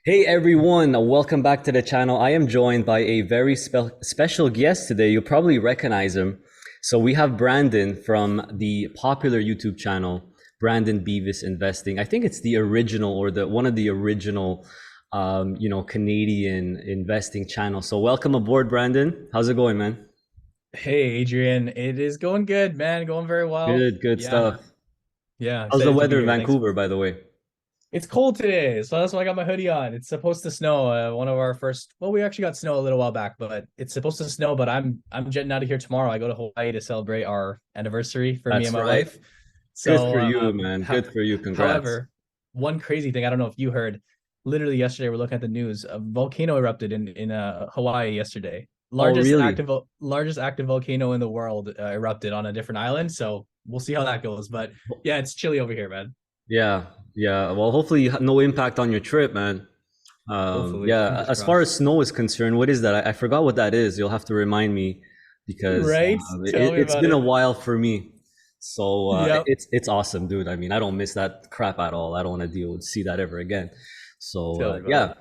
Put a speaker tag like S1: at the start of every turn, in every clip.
S1: Hey everyone, welcome back to the channel. I am joined by a very special guest today. You'll probably recognize him. So we have Brandon from the popular YouTube channel, Brandon Beavis Investing. I think it's the original or the one of the original, Canadian investing channels. So welcome aboard, Brandon. How's it going, man?
S2: Hey Adrian, it is going good, man. Going very well.
S1: Good
S2: Yeah,
S1: stuff.
S2: yeah,
S1: How's the
S2: excited to be
S1: weather in
S2: here. Thanks.
S1: Vancouver, by the way?
S2: It's cold today, so that's why I got my hoodie on. It's supposed to snow. One of our first, well, we actually got snow a little while back, but it's supposed to snow. But I'm jetting out of here tomorrow. I go to Hawaii to celebrate our anniversary for me and
S1: That's
S2: my
S1: right.
S2: wife.
S1: Good
S2: So,
S1: for you, man. Good for you. Congrats.
S2: however, one crazy thing I don't know if you heard. Literally yesterday, we're looking at the news. A volcano erupted in Hawaii yesterday.
S1: Oh,
S2: Largest
S1: really?
S2: active largest active volcano in the world erupted on a different island. So we'll see how that goes. But yeah, it's chilly over here, man.
S1: Yeah, yeah. Well, hopefully no impact on your trip, man.
S2: Hopefully,
S1: Yeah,
S2: fingers
S1: as far
S2: crossed.
S1: as snow is concerned, what is that? I forgot what that is. You'll have to remind me because
S2: Right? Tell me
S1: it's
S2: about
S1: been a
S2: it.
S1: while for me. So
S2: Yep.
S1: it's awesome, dude. I mean, I don't miss that crap at all. I don't want to see that ever again. So
S2: Tell me about
S1: yeah.
S2: it.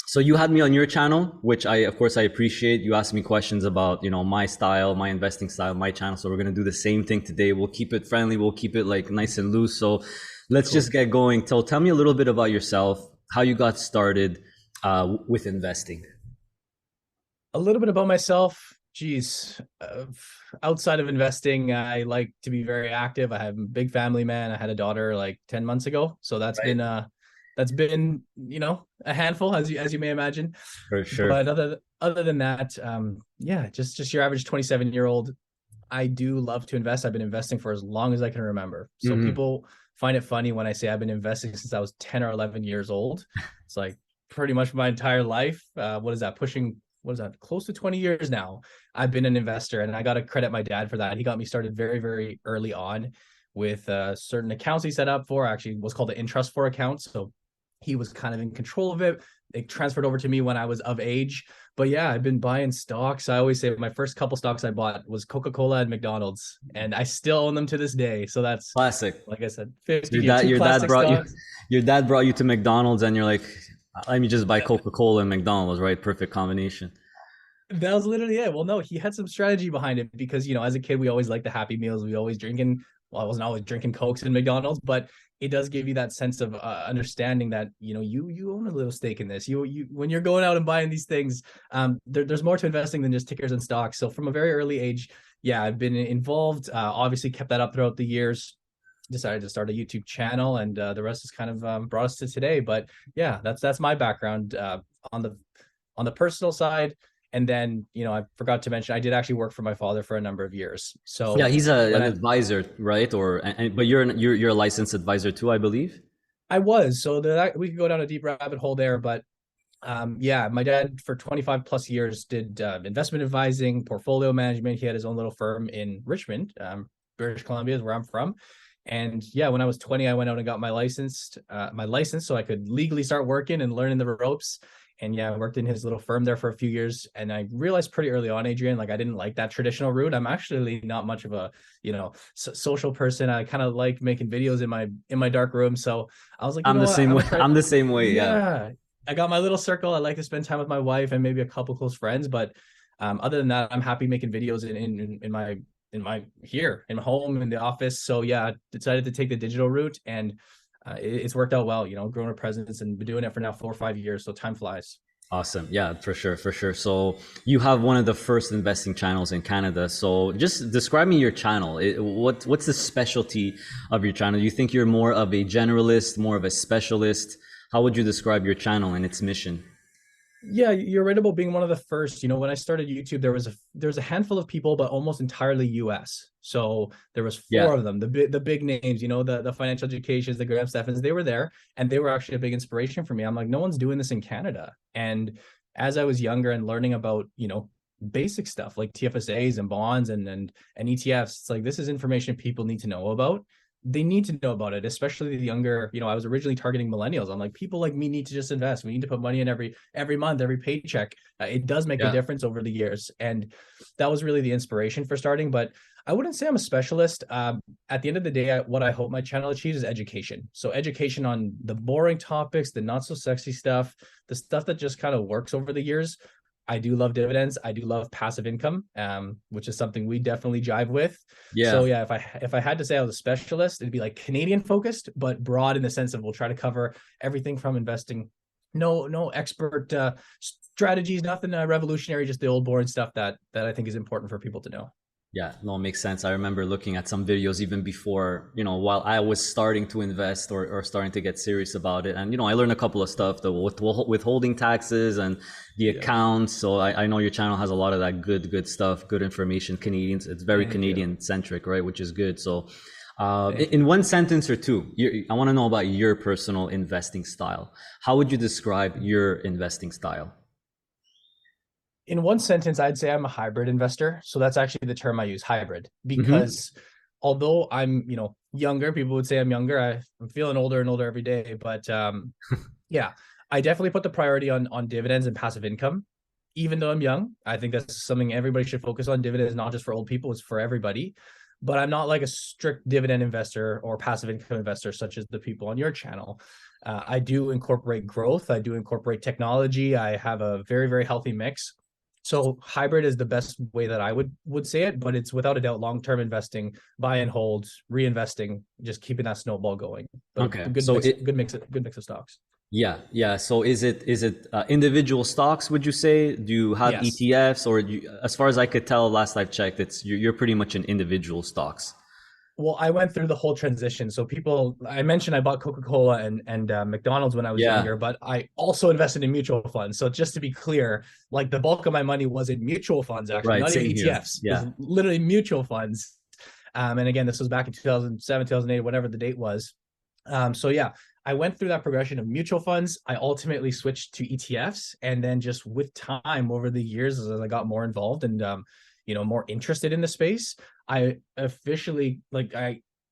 S1: So you had me on your channel, which of course I appreciate. You asked me questions about, my style, my investing style, my channel. So we're gonna do the same thing today. We'll keep it friendly. We'll keep it like nice and loose. So let's just
S2: Cool.
S1: get going. Tell me a little bit about yourself, how you got started with investing.
S2: A little bit about myself. Geez, outside of investing, I like to be very active. I have a big family, man. I had a daughter like 10 months ago. So
S1: Right.
S2: that's been, a handful as you may imagine.
S1: For sure.
S2: But other than that, yeah, just your average 27-year-old. I do love to invest. I've been investing for as long as I can remember. So
S1: Hmm.
S2: people find it funny when I say I've been investing since I was 10 or 11 years old. It's like pretty much my entire life. What is that? What is that? Close to 20 years now. I've been an investor, and I got to credit my dad for that. He got me started very, very early on with certain accounts he set up for. Actually, was called the Intrust for account. So he was kind of in control of it. It transferred over to me when I was of age. But yeah, I've been buying stocks. I always say my first couple stocks I bought was Coca-Cola and McDonald's, and I still own them to this day. So that's,
S1: Classic.
S2: like I said, 50
S1: Your
S2: year,
S1: dad,
S2: two
S1: your dad
S2: classic
S1: brought you,
S2: stocks.
S1: your dad brought you to McDonald's, and you're like, let me just buy
S2: Yeah,
S1: Coca-Cola and McDonald's, right? Perfect combination.
S2: that was literally it. Well, no, he had some strategy behind it because, as a kid, we always liked the Happy Meals. We always drinking. Well, I wasn't always drinking Cokes and McDonald's, but it does give you that sense of understanding that you own a little stake in this. You when you're going out and buying these things, there's more to investing than just tickers and stocks. So from a very early age, yeah, I've been involved. Obviously, kept that up throughout the years. Decided to start a YouTube channel, and the rest has kind of brought us to today. But yeah, that's my background on the on the personal side. And then, I forgot to mention, I did actually work for my father for a number of years.
S1: Yeah,
S2: So
S1: he's
S2: when
S1: an advisor, right? But you're a licensed advisor too, I believe.
S2: I was, so that we could go down a deep rabbit hole there, but yeah, my dad for 25 plus years did investment advising, portfolio management. He had his own little firm in Richmond, British Columbia is where I'm from. And yeah, when I was 20, I went out and got my license so I could legally start working and learning the ropes. And yeah, I worked in his little firm there for a few years. And I realized pretty early on, Adrian, like I didn't like that traditional route. I'm actually not much of a, social person. I kind of like making videos in my dark room. So I was like, you
S1: I'm
S2: know
S1: the
S2: what?
S1: same
S2: I'm
S1: way.
S2: gonna try.
S1: I'm the same way. Yeah.
S2: Yeah, I got my little circle. I like to spend time with my wife and maybe a couple close friends. But other than that, I'm happy making videos in my here in my home in the office. So yeah, I decided to take the digital route, and it's worked out well. Growing a presence and been doing it for now 4 or 5 years. So time flies.
S1: Awesome. Yeah, for sure, for sure. So you have one of the first investing channels in Canada. So just describe me your channel. What's the specialty of your channel? You think you're more of a generalist, more of a specialist? How would you describe your channel and its mission?
S2: Yeah, you're right about being one of the first. When I started YouTube, there was a handful of people, but almost entirely US. So there was
S1: Yeah.
S2: four of them, the big names, the financial educations, the Graham Steffens, they were there, and they were actually a big inspiration for me. I'm like, no one's doing this in Canada. And as I was younger and learning about, basic stuff like TFSAs and bonds and ETFs, it's like this is information people need to know about. They need to know about it, especially the younger. I was originally targeting millennials. I'm like, people like me need to just invest. We need to put money in every month, every paycheck. It does make a
S1: Yeah.
S2: difference over the years, and that was really the inspiration for starting. But I wouldn't say I'm a specialist. At the end of the day, what I hope my channel achieves is education. So education on the boring topics, the not so sexy stuff, the stuff that just kind of works over the years. I do love dividends. I do love passive income, which is something we definitely jive with. So
S1: Yeah.
S2: yeah, if I had to say I was a specialist, it'd be like Canadian focused, but broad in the sense of we'll try to cover everything from investing. No expert strategies, nothing revolutionary, just the old boring stuff that I think is important for people to know.
S1: Yeah, no, it makes sense. I remember looking at some videos even before, while I was starting to invest or starting to get serious about it. And, I learned a couple of stuff, the withholding taxes and the
S2: Yeah,
S1: accounts. So I know your channel has a lot of that good stuff, good information. Canadians, it's very
S2: thank you,
S1: Canadian centric, right? Which is good. So
S2: thank
S1: in
S2: you.
S1: one sentence or two, I want to know about your personal investing style. How would you describe your investing style?
S2: In one sentence, I'd say I'm a hybrid investor. So that's actually the term I use, hybrid,
S1: Mm-hmm.
S2: because although I'm, younger, people would say I'm younger. I'm feeling older and older every day. But yeah, I definitely put the priority on dividends and passive income. Even though I'm young, I think that's something everybody should focus on. Dividends, not just for old people, it's for everybody. But I'm not like a strict dividend investor or passive income investor, such as the people on your channel. I do incorporate growth. I do incorporate technology. I have a very, very healthy mix. So hybrid is the best way that I would say it, but it's without a doubt long-term investing, buy and hold, reinvesting, just keeping that snowball going. But a
S1: Okay.
S2: good
S1: So
S2: mix,
S1: it,
S2: good mix of stocks.
S1: Yeah, yeah. So is it individual stocks? Would you say? Do you have
S2: Yes.
S1: ETFs, or as far as I could tell, last I've checked, you're pretty much in individual stocks.
S2: Well, I went through the whole transition. So people, I mentioned I bought Coca-Cola and McDonald's when I was
S1: Yeah,
S2: younger, but I also invested in mutual funds. So just to be clear, like the bulk of my money was in mutual funds, actually,
S1: right.
S2: not even
S1: Same here.
S2: ETFs. It was
S1: Yeah.
S2: literally mutual funds. And again, this was back in 2007, 2008, whatever the date was. So yeah, I went through that progression of mutual funds. I ultimately switched to ETFs, and then just with time over the years, as I got more involved and more interested in the space, I officially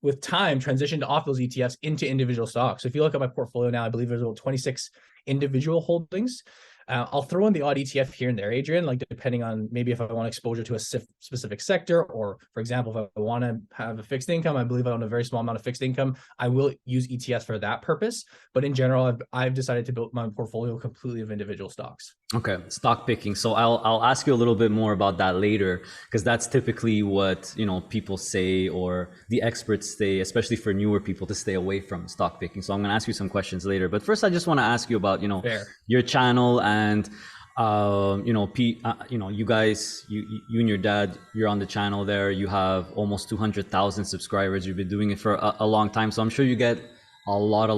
S2: with time transitioned off those ETFs into individual stocks. So if you look at my portfolio now, I believe there's about 26 individual holdings. I'll throw in the odd ETF here and there, Adrian, like depending on maybe if I want exposure to a specific sector, or for example, if I want to have a fixed income, I believe I own a very small amount of fixed income. I will use ETFs for that purpose. But in general, I've decided to build my portfolio completely of individual stocks.
S1: Okay, stock picking. So I'll ask you a little bit more about that later, because that's typically what people say or the experts say, especially for newer people, to stay away from stock picking. So I'm going to ask you some questions later. But first, I just want to ask you about
S2: Fair.
S1: your channel and you guys, you and your dad, you're on the channel there. You have almost 200,000 subscribers. You've been doing it for a long time, so I'm sure you get a lot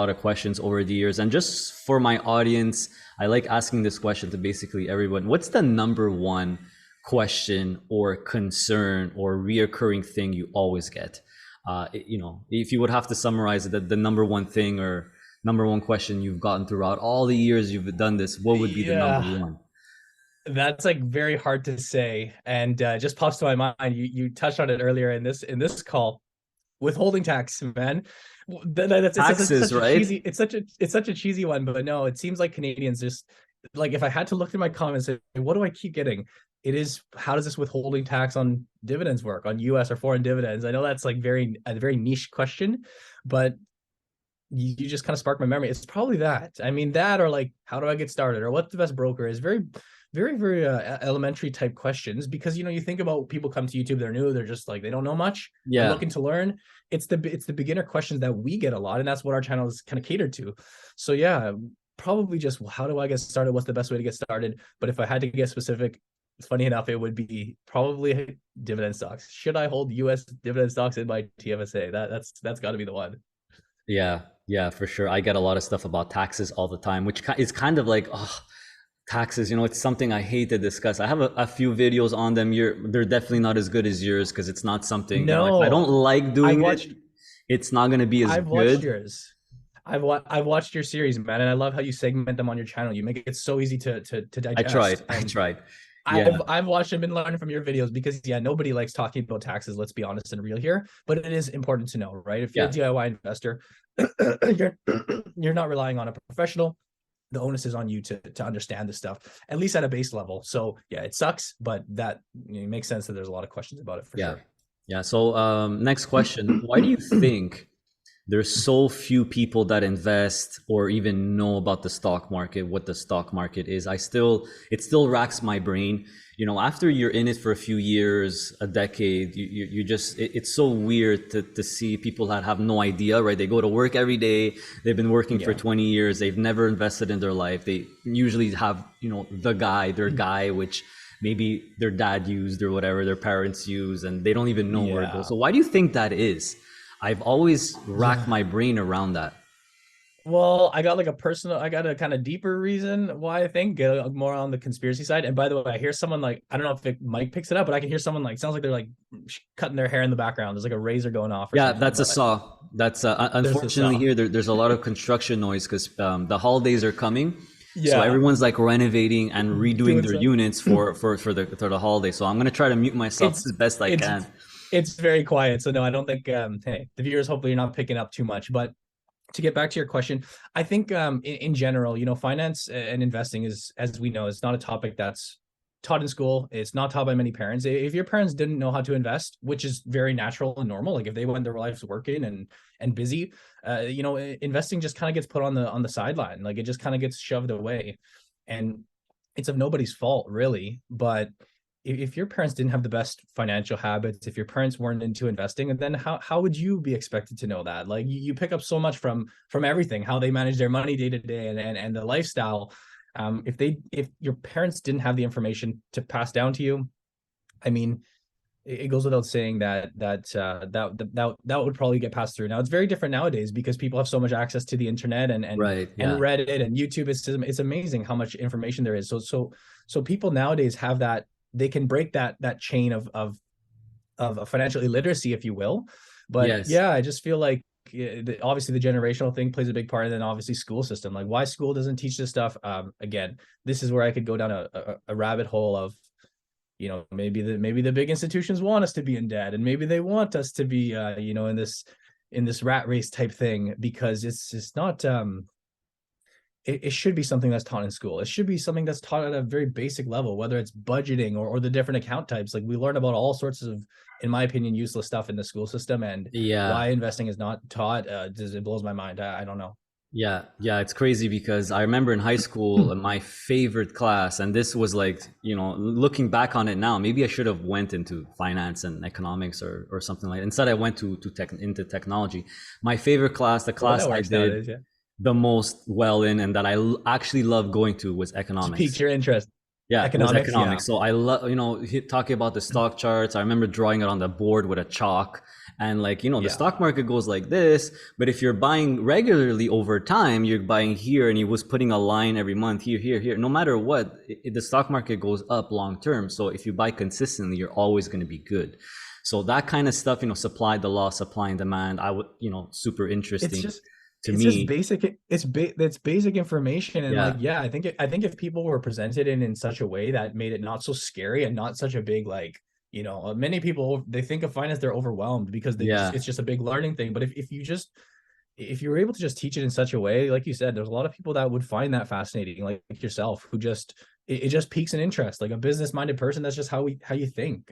S1: of questions over the years. And just for my audience, I like asking this question to basically everyone. What's the number one question or concern or reoccurring thing you always get? If you would have to summarize it, the number one thing or number one question you've gotten throughout all the years you've done this, what would be the number
S2: Yeah,
S1: one?
S2: that's like very hard to say, and just pops to my mind. You touched on it earlier in this call. Withholding tax, man. That's it's
S1: Taxes,
S2: such a
S1: right?
S2: cheesy. It's such a cheesy one, but no, it seems like Canadians just like, if I had to look through my comments, what do I keep getting? It is, how does this withholding tax on dividends work, on U.S. or foreign dividends? I know that's like a very niche question, but you just kind of sparked my memory. It's probably that. I mean, that, or like, how do I get started, or what's the best broker, is very, very, very elementary type questions, because you think about people come to YouTube, they're new, they're just like, they don't know much, they're
S1: Yeah.
S2: looking to learn. It's the beginner questions that we get a lot, and that's what our channel is kind of catered to. So yeah, probably just, how do I get started? What's the best way to get started? But if I had to get specific, funny enough, it would be probably dividend stocks. Should I hold U.S. dividend stocks in my TFSA? That's got to be the one.
S1: Yeah, yeah, for sure. I get a lot of stuff about taxes all the time, which is kind of like, oh, taxes. It's something I hate to discuss. I have a few videos on them. They're definitely not as good as yours because it's not something, if I don't
S2: No,
S1: like
S2: I've
S1: doing it,
S2: watched
S1: it's not going to be as
S2: I've watched
S1: good.
S2: yours. I've watched your series, man, and I love how you segment them on your channel. You make it so easy to
S1: I tried.
S2: digest.
S1: I
S2: And
S1: tried. Yeah,
S2: I've watched and been learning from your videos, because yeah, nobody likes talking about taxes. Let's be honest and real here, but it is important to know, right? If you're a
S1: yeah,
S2: DIY investor, you're you're not relying on a professional. The onus is on you to understand this stuff, at least at a base level. So yeah, it sucks, but that makes sense that there's a lot of questions about it for
S1: yeah.
S2: sure.
S1: Yeah. So next question. Why do you think there's so few people that invest or even know about the stock market, what the stock market is? It still racks my brain. You know, after you're in it for a few years, a decade, you just, it's so weird to see people that have no idea, right? They go to work every day. They've been working for
S2: Yeah.
S1: 20 years. They've never invested in their life. They usually have, you know, their guy, which maybe their dad used or whatever their parents use, and they don't even know where it goes.
S2: Yeah.
S1: So why do you think that is? I've always racked
S2: Yeah.
S1: my brain around that.
S2: Well, I got a kind of deeper reason why I think more on the conspiracy side. And by the way, I hear someone like, I don't know if Mike picks it up, but I can hear someone like, sounds like they're like cutting their hair in the background. There's like a razor going off or
S1: Yeah,
S2: something,
S1: that's a
S2: but
S1: saw. That's
S2: there's a
S1: unfortunately
S2: saw.
S1: here there's a lot of construction noise because the holidays are coming, so
S2: Yeah.
S1: everyone's like renovating and redoing
S2: Doing
S1: their
S2: so.
S1: units for the holiday. So I'm gonna try to mute myself
S2: It's,
S1: as best I
S2: it's,
S1: can.
S2: it's very quiet. So no, I don't think, hey, the viewers, hopefully you're not picking up too much, but to get back to your question, I think in general, finance and investing is, as we know, it's not a topic that's taught in school. It's not taught by many parents. If your parents didn't know how to invest, which is very natural and normal, like if they went their lives working and busy, investing just kind of gets put on the sideline. Like it just kind of gets shoved away, and it's of nobody's fault really. But if your parents didn't have the best financial habits, if your parents weren't into investing, and then how would you be expected to know that? Like you pick up so much from everything, how they manage their money day to day and the lifestyle. If your parents didn't have the information to pass down to you, I mean, it goes without saying that would probably get passed through. Now it's very different nowadays because people have so much access to the internet
S1: Right.
S2: and
S1: Yeah.
S2: Reddit and YouTube. It's amazing how much information there is. So people nowadays have that, they can break that chain of financial illiteracy, if you will. But
S1: Yes.
S2: yeah, I just feel like obviously the generational thing plays a big part, and then obviously school system, like why school doesn't teach this stuff. Again, this is where I could go down a rabbit hole of, maybe the big institutions want us to be in debt, and maybe they want us to be in this rat race type thing, because it's not it should be something that's taught in school. It should be something that's taught at a very basic level, whether it's budgeting or the different account types. Like we learn about all sorts of, in my opinion, useless stuff in the school system, and
S1: Yeah.
S2: why investing is not taught. It blows my mind. I don't know.
S1: Yeah, yeah, it's crazy because I remember in high school, my favorite class, and this was like, you know, looking back on it now, maybe I should have went into finance and economics or something like that. Instead, I went into technology. My favorite class, the
S2: Well,
S1: class
S2: that
S1: I
S2: works
S1: did
S2: nowadays. Yeah,
S1: the most well in and that actually loved going to was
S2: just piques
S1: economics.
S2: your interest.
S1: Yeah, was
S2: Economics, yeah,
S1: economics. So I love, talking about the stock charts. I remember drawing it on the board with a chalk. And like, the
S2: yeah,
S1: stock market goes like this, but if you're buying regularly over time, you're buying here and he was putting a line every month here, here, here. No matter what, the stock market goes up long term. So if you buy consistently, you're always going to be good. So that kind of stuff, the law, supply and demand, I would, super
S2: it's
S1: interesting
S2: just
S1: to me.
S2: basic. It's basic information, and like
S1: Yeah.
S2: yeah, I think if people were presented in such a way that made it not so scary and not such a big, like, many people, they think of finance, they're overwhelmed because
S1: Yeah.
S2: it's just a big learning thing. But if you were able to just teach it in such a way, like you said, there's a lot of people that would find that fascinating, like yourself, who just, it just piques an interest, like a business minded person. That's just how you think.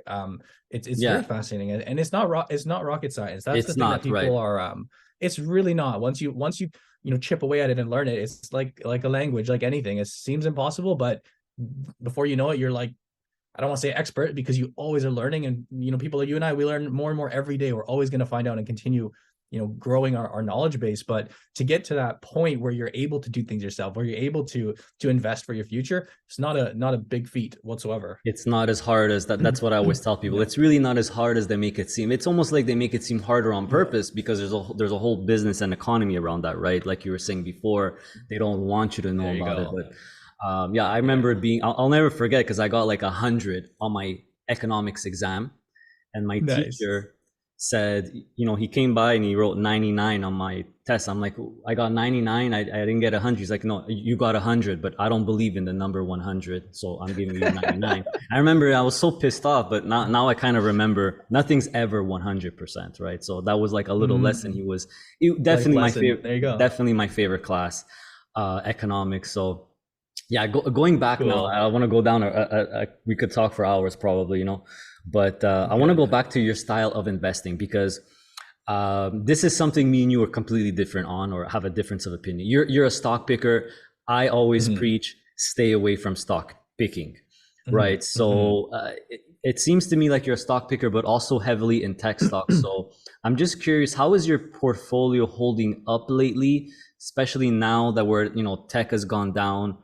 S2: It's very
S1: Yeah.
S2: fascinating, and it's not rocket science. That's the
S1: It's
S2: thing that
S1: not right.
S2: people are, it's really not. Once you chip away at it and learn it, it's like a language, like anything. It seems impossible, but before you know it, you're like, I don't want to say expert, because you always are learning. And people like you and I, we learn more and more every day. We're always going to find out and continue growing our knowledge base. But to get to that point where you're able to do things yourself, where you're able to invest for your future, it's not a big feat whatsoever.
S1: It's not as hard as that. That's what I always tell people.
S2: No.
S1: It's really not as hard as they make it seem. It's almost like they make it seem harder on
S2: Yeah.
S1: purpose because there's a whole business and economy around that, right? Like you were saying before, they don't want you to know
S2: There you
S1: about it.
S2: go.
S1: But yeah, I
S2: Yeah.
S1: remember being. I'll never forget because I got like 100 on my economics exam, and my
S2: Nice.
S1: teacher said, he came by and he wrote 99 on my test. I'm like, I got 99. I didn't get 100. He's like, no, you got 100, but I don't believe in the number 100. So I'm giving you 99. I remember I was so pissed off, but now I kind of remember nothing's ever 100%, right? So that was like a little lesson.
S2: Mm, life
S1: Definitely my
S2: lesson.
S1: favorite,
S2: There you go.
S1: definitely my favorite class, economics. So yeah, going back now,
S2: Cool.
S1: I want to go down. We could talk for hours probably, But I want to
S2: Good.
S1: go back to your style of investing because this is something me and you are completely different on, or have a difference of opinion. You're a stock picker. I always
S2: Hmm.
S1: preach stay away from stock picking,
S2: Hmm.
S1: right?
S2: Hmm.
S1: So it seems to me like you're a stock picker, but also heavily in tech stocks. So I'm just curious, how is your portfolio holding up lately, especially now that tech has gone down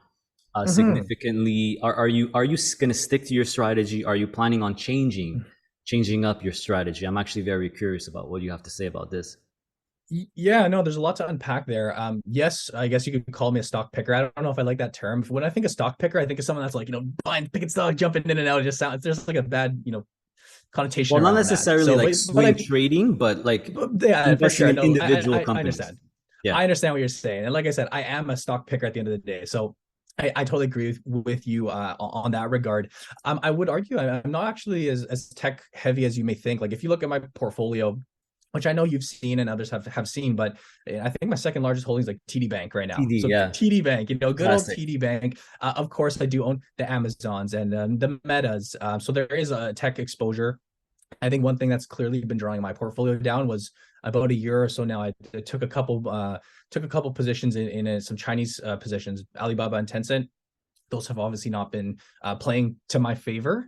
S2: Hmm.
S1: significantly? Are you going to stick to your strategy? Are you planning on changing up your strategy? I'm actually very curious about what you have to say about this.
S2: Yeah, no, there's a lot to unpack there. Yes, I guess you could call me a stock picker. I don't know if I like that term. When I think of stock picker, I think of someone that's like, buying, picking stock, jumping in and out. It just sounds, there's like a bad, connotation
S1: Well, not
S2: around that.
S1: necessarily
S2: So,
S1: like
S2: but
S1: swing
S2: I,
S1: trading, but like
S2: but yeah, for
S1: investing
S2: sure.
S1: in
S2: No,
S1: individual
S2: I
S1: companies.
S2: understand.
S1: Yeah.
S2: I understand what you're saying. And like I said, I am a stock picker at the end of the day. So I totally agree with you on that regard. I would argue I'm not actually as tech heavy as you may think. Like if you look at my portfolio, which I know you've seen and others have seen, but I think my second largest holding is like TD Bank right now.
S1: TD,
S2: So
S1: yeah.
S2: TD Bank, good old
S1: Classic.
S2: TD Bank. Of course, I do own the Amazons and the Metas. So there is a tech exposure. I think one thing that's clearly been drawing my portfolio down was about a year or so now. I took a couple positions in some Chinese positions, Alibaba and Tencent. Those have obviously not been playing to my favor.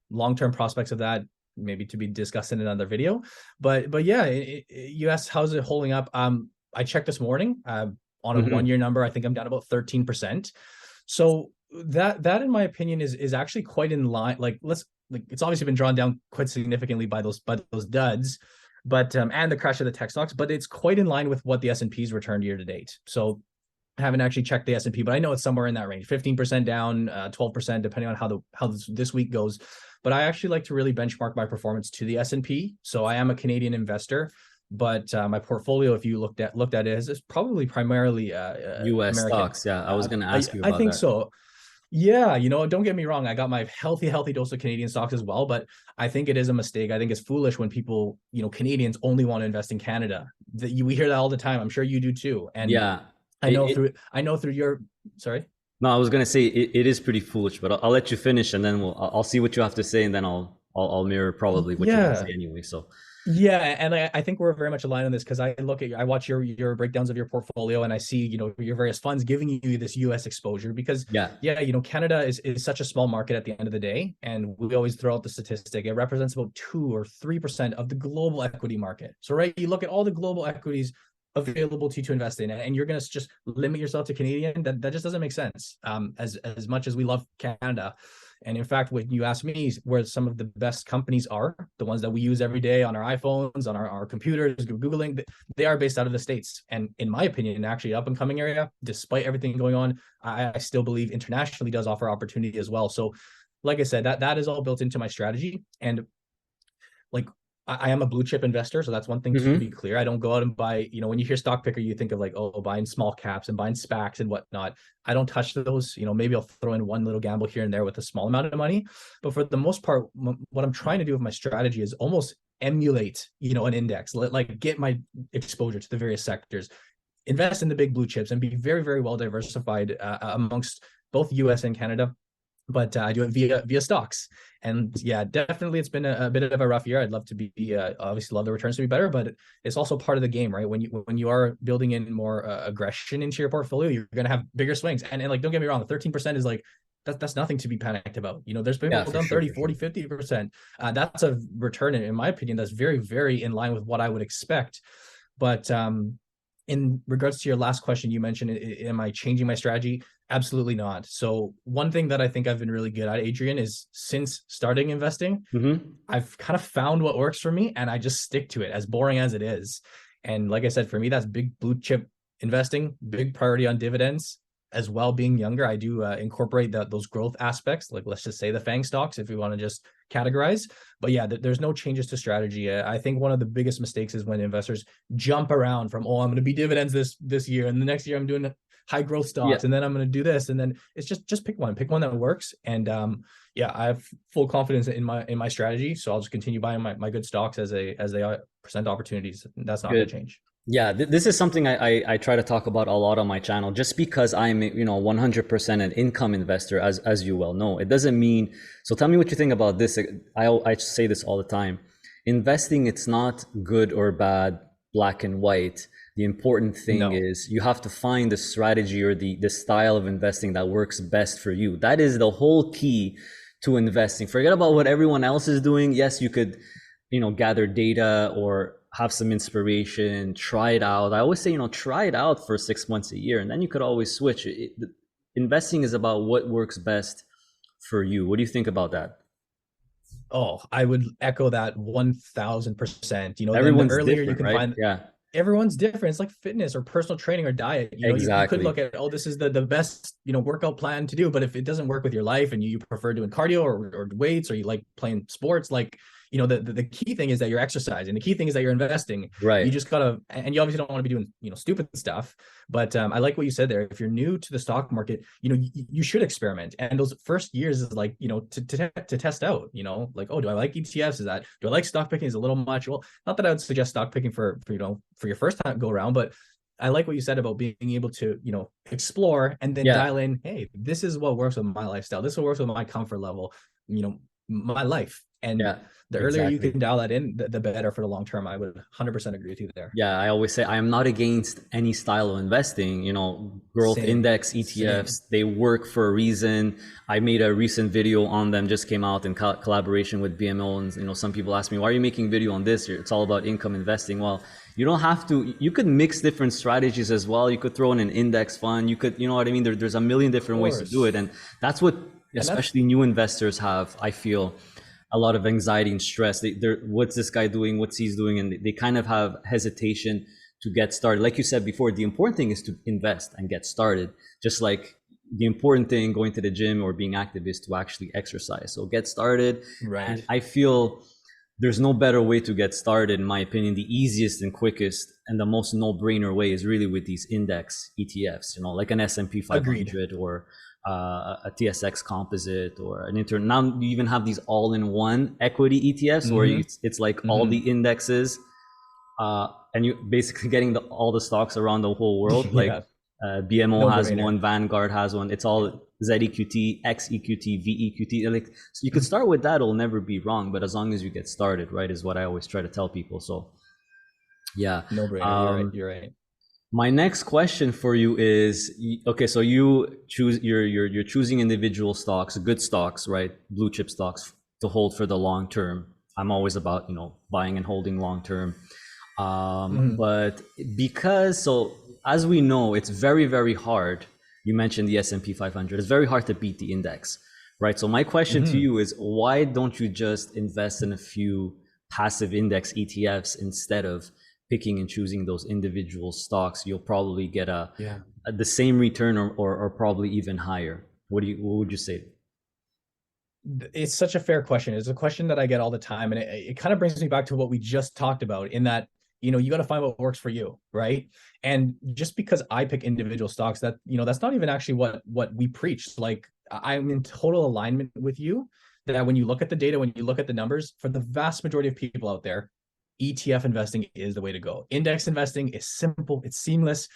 S2: Long-term prospects of that maybe to be discussed in another video. But yeah, you asked how's it holding up. I checked this morning on a
S1: Hmm.
S2: 1 year number. I think I'm down about 13%. So that in my opinion is actually quite in line. Like it's obviously been drawn down quite significantly by those duds, but and the crash of the tech stocks. But it's quite in line with what the S&P's returned year to date. So I haven't actually checked the S&P, but I know it's somewhere in that range, 15% down, 12%, depending on how this week goes. But I actually like to really benchmark my performance to the S&P. So I am a Canadian investor, but my portfolio, if you looked at it, is probably primarily
S1: US
S2: American.
S1: stocks. Yeah. I was going to ask you
S2: I
S1: about
S2: think
S1: that.
S2: so. Yeah, don't get me wrong. I got my healthy dose of Canadian stocks as well, but I think it is a mistake. I think it's foolish when people, Canadians only want to invest in Canada. We hear that all the time. I'm sure you do too. And
S1: Yeah. It,
S2: I know through your sorry.
S1: no, I was going to say it is pretty foolish, but I'll let you finish and then I'll see what you have to say and then I'll mirror probably what you're going to
S2: Yeah.
S1: say anyway. So,
S2: Yeah, and I think we're very much aligned on this because I watch your breakdowns of your portfolio and I see, your various funds giving you this US exposure because
S1: yeah.
S2: yeah, Canada is such a small market at the end of the day. And we always throw out the statistic. It represents about 2 or 3% of the global equity market. So right, you look at all the global equities available to you to invest in, and you're gonna just limit yourself to Canadian. That just doesn't make sense. As much as we love Canada. And in fact, when you ask me where some of the best companies are, the ones that we use every day on our iPhones, on our computers, Googling, they are based out of the States. And in my opinion, actually up and coming area, despite everything going on, I still believe internationally does offer opportunity as well. So like I said, that is all built into my strategy. And like I am a blue chip investor, so that's one thing to be
S1: Hmm.
S2: clear. I don't go out and buy, when you hear stock picker, you think of like, oh, buying small caps and buying SPACs and whatnot. I don't touch those. Maybe I'll throw in one little gamble here and there with a small amount of money. But for the most part, what I'm trying to do with my strategy is almost emulate, an index, like get my exposure to the various sectors, invest in the big blue chips and be very, very well diversified amongst both US and Canada, but I do it via stocks. And yeah, definitely it's been a bit of a rough year. I'd love to be obviously love the returns to be better, but it's also part of the game, right? When you are building in more aggression into your portfolio, you're going to have bigger swings. And like, don't get me wrong, 13% is like that's nothing to be panicked about. There's
S1: Yeah,
S2: people
S1: for
S2: done
S1: sure,
S2: 30,
S1: for
S2: 40,
S1: sure.
S2: 50%. That's a return, in my opinion, that's very, very in line with what I would expect. But in regards to your last question, you mentioned, am I changing my strategy? Absolutely not. So one thing that I think I've been really good at, Adrian, is since starting investing,
S1: Hmm.
S2: I've kind of found what works for me and I just stick to it, as boring as it is. And like I said, for me, that's big blue chip investing, big priority on dividends. As well, being younger, I do incorporate those growth aspects, like let's just say the FANG stocks, if we want to just categorize. But yeah, there's no changes to strategy. I think one of the biggest mistakes is when investors jump around from, oh, I'm going to be dividends this year, and the next year I'm doing high growth
S1: Yeah.
S2: stocks, and then I'm going to do this, and then it's just pick one that works. And yeah, I have full confidence in my strategy, so I'll just continue buying my good stocks as they present opportunities. That's not going to
S1: Good.
S2: change.
S1: Yeah, this is something I try to talk about a lot on my channel. Just because I'm 100% an income investor, as you well know, it doesn't mean. So tell me what you think about this. I say this all the time. Investing, it's not good or bad, black and white. The important thing
S2: No.
S1: is you have to find the strategy or the style of investing that works best for you. That is the whole key to investing. Forget about what everyone else is doing. Yes, you could gather data or have some inspiration, try it out. I always say, try it out for 6 months, a year, and then you could always switch. Investing is about what works best for you. What do you think about that?
S2: Oh, I would echo that 1000%. Then the
S1: Everyone's
S2: earlier you
S1: different,
S2: can
S1: right?
S2: find,
S1: Yeah,
S2: everyone's different. It's like fitness or personal training or diet. You could
S1: exactly.
S2: look at, oh, this is the best, workout plan to do. But if it doesn't work with your life and you prefer doing cardio or weights, or you like playing sports, like, the key thing is that you're exercising. The key thing is that you're investing. You
S1: Right.
S2: just gotta, and you obviously don't want to be doing, stupid stuff. But I like what you said there. If you're new to the stock market, you should experiment. And those first years is like, to test out, like, oh, do I like ETFs? Do I like stock picking? Is a little much? Well, not that I would suggest stock picking for your first time go around, but I like what you said about being able to, explore and then
S1: Yeah.
S2: dial in, hey, this is what works with my lifestyle. This is what works with my comfort level, my life. And
S1: Yeah.
S2: the earlier you
S1: Exactly.
S2: can dial that in, the better for the long term. I would 100% agree with you there.
S1: Yeah, I always say I am not against any style of investing. Growth
S2: Same,
S1: index
S2: same.
S1: ETFs, they work for a reason. I made a recent video on them, just came out in collaboration with BMO. And, some people ask me, why are you making a video on this? It's all about income investing. Well, you don't have to, you could mix different strategies as well. You could throw in an index fund. You could, you know what I mean? There's a million
S2: Of
S1: different ways to do it.
S2: course.
S1: And that's what
S2: And that's
S1: especially new investors have, I feel a lot of anxiety and stress. They're what's this guy doing? What's he's doing? And they kind of have hesitation to get started. Like you said before, the important thing is to invest and get started. Just like the important thing going to the gym or being active is to actually exercise. So get started.
S2: right.
S1: And I feel there's no better way to get started, in my opinion. The easiest and quickest and the most no-brainer way is really with these index ETFs, like an S&P
S2: Agreed.
S1: 500 or a TSX composite or an inter. Now you even have these all-in-one equity ETFs where
S2: Mm-hmm.
S1: it's like all the
S2: Mm-hmm.
S1: indexes, and you basically getting all the stocks around the whole world. Like
S2: Yeah.
S1: BMO
S2: No
S1: has
S2: brainer.
S1: one, Vanguard has one. It's all ZEQT, XEQT, VEQT. Like, so you could start with that; it'll never be wrong. But as long as you get started, right, is what I always try to tell people. So yeah.
S2: No brainer. You're right.
S1: Um,
S2: You're right.
S1: my next question for you is, okay, so you're choosing individual stocks, good stocks, right? Blue chip stocks to hold for the long term. I'm always about, buying and holding long term.
S2: Mm-hmm.
S1: But because, so as we know, it's very, very hard. You mentioned the S&P 500. It's very hard to beat the index, right? So my question to
S2: Mm-hmm.
S1: you is, why don't you just invest in a few passive index ETFs instead of picking and choosing those individual stocks? You'll probably get
S2: Yeah.
S1: the same return, or probably even higher. What would you say?
S2: It's such a fair question. It's a question that I get all the time. And it kind of brings me back to what we just talked about, in that, you got to find what works for you. Right. And just because I pick individual stocks, that, that's not even actually what we preach. Like, I'm in total alignment with you that when you look at the data, when you look at the numbers, for the vast majority of people out there, ETF investing is the way to go. Index investing is simple, it's seamless.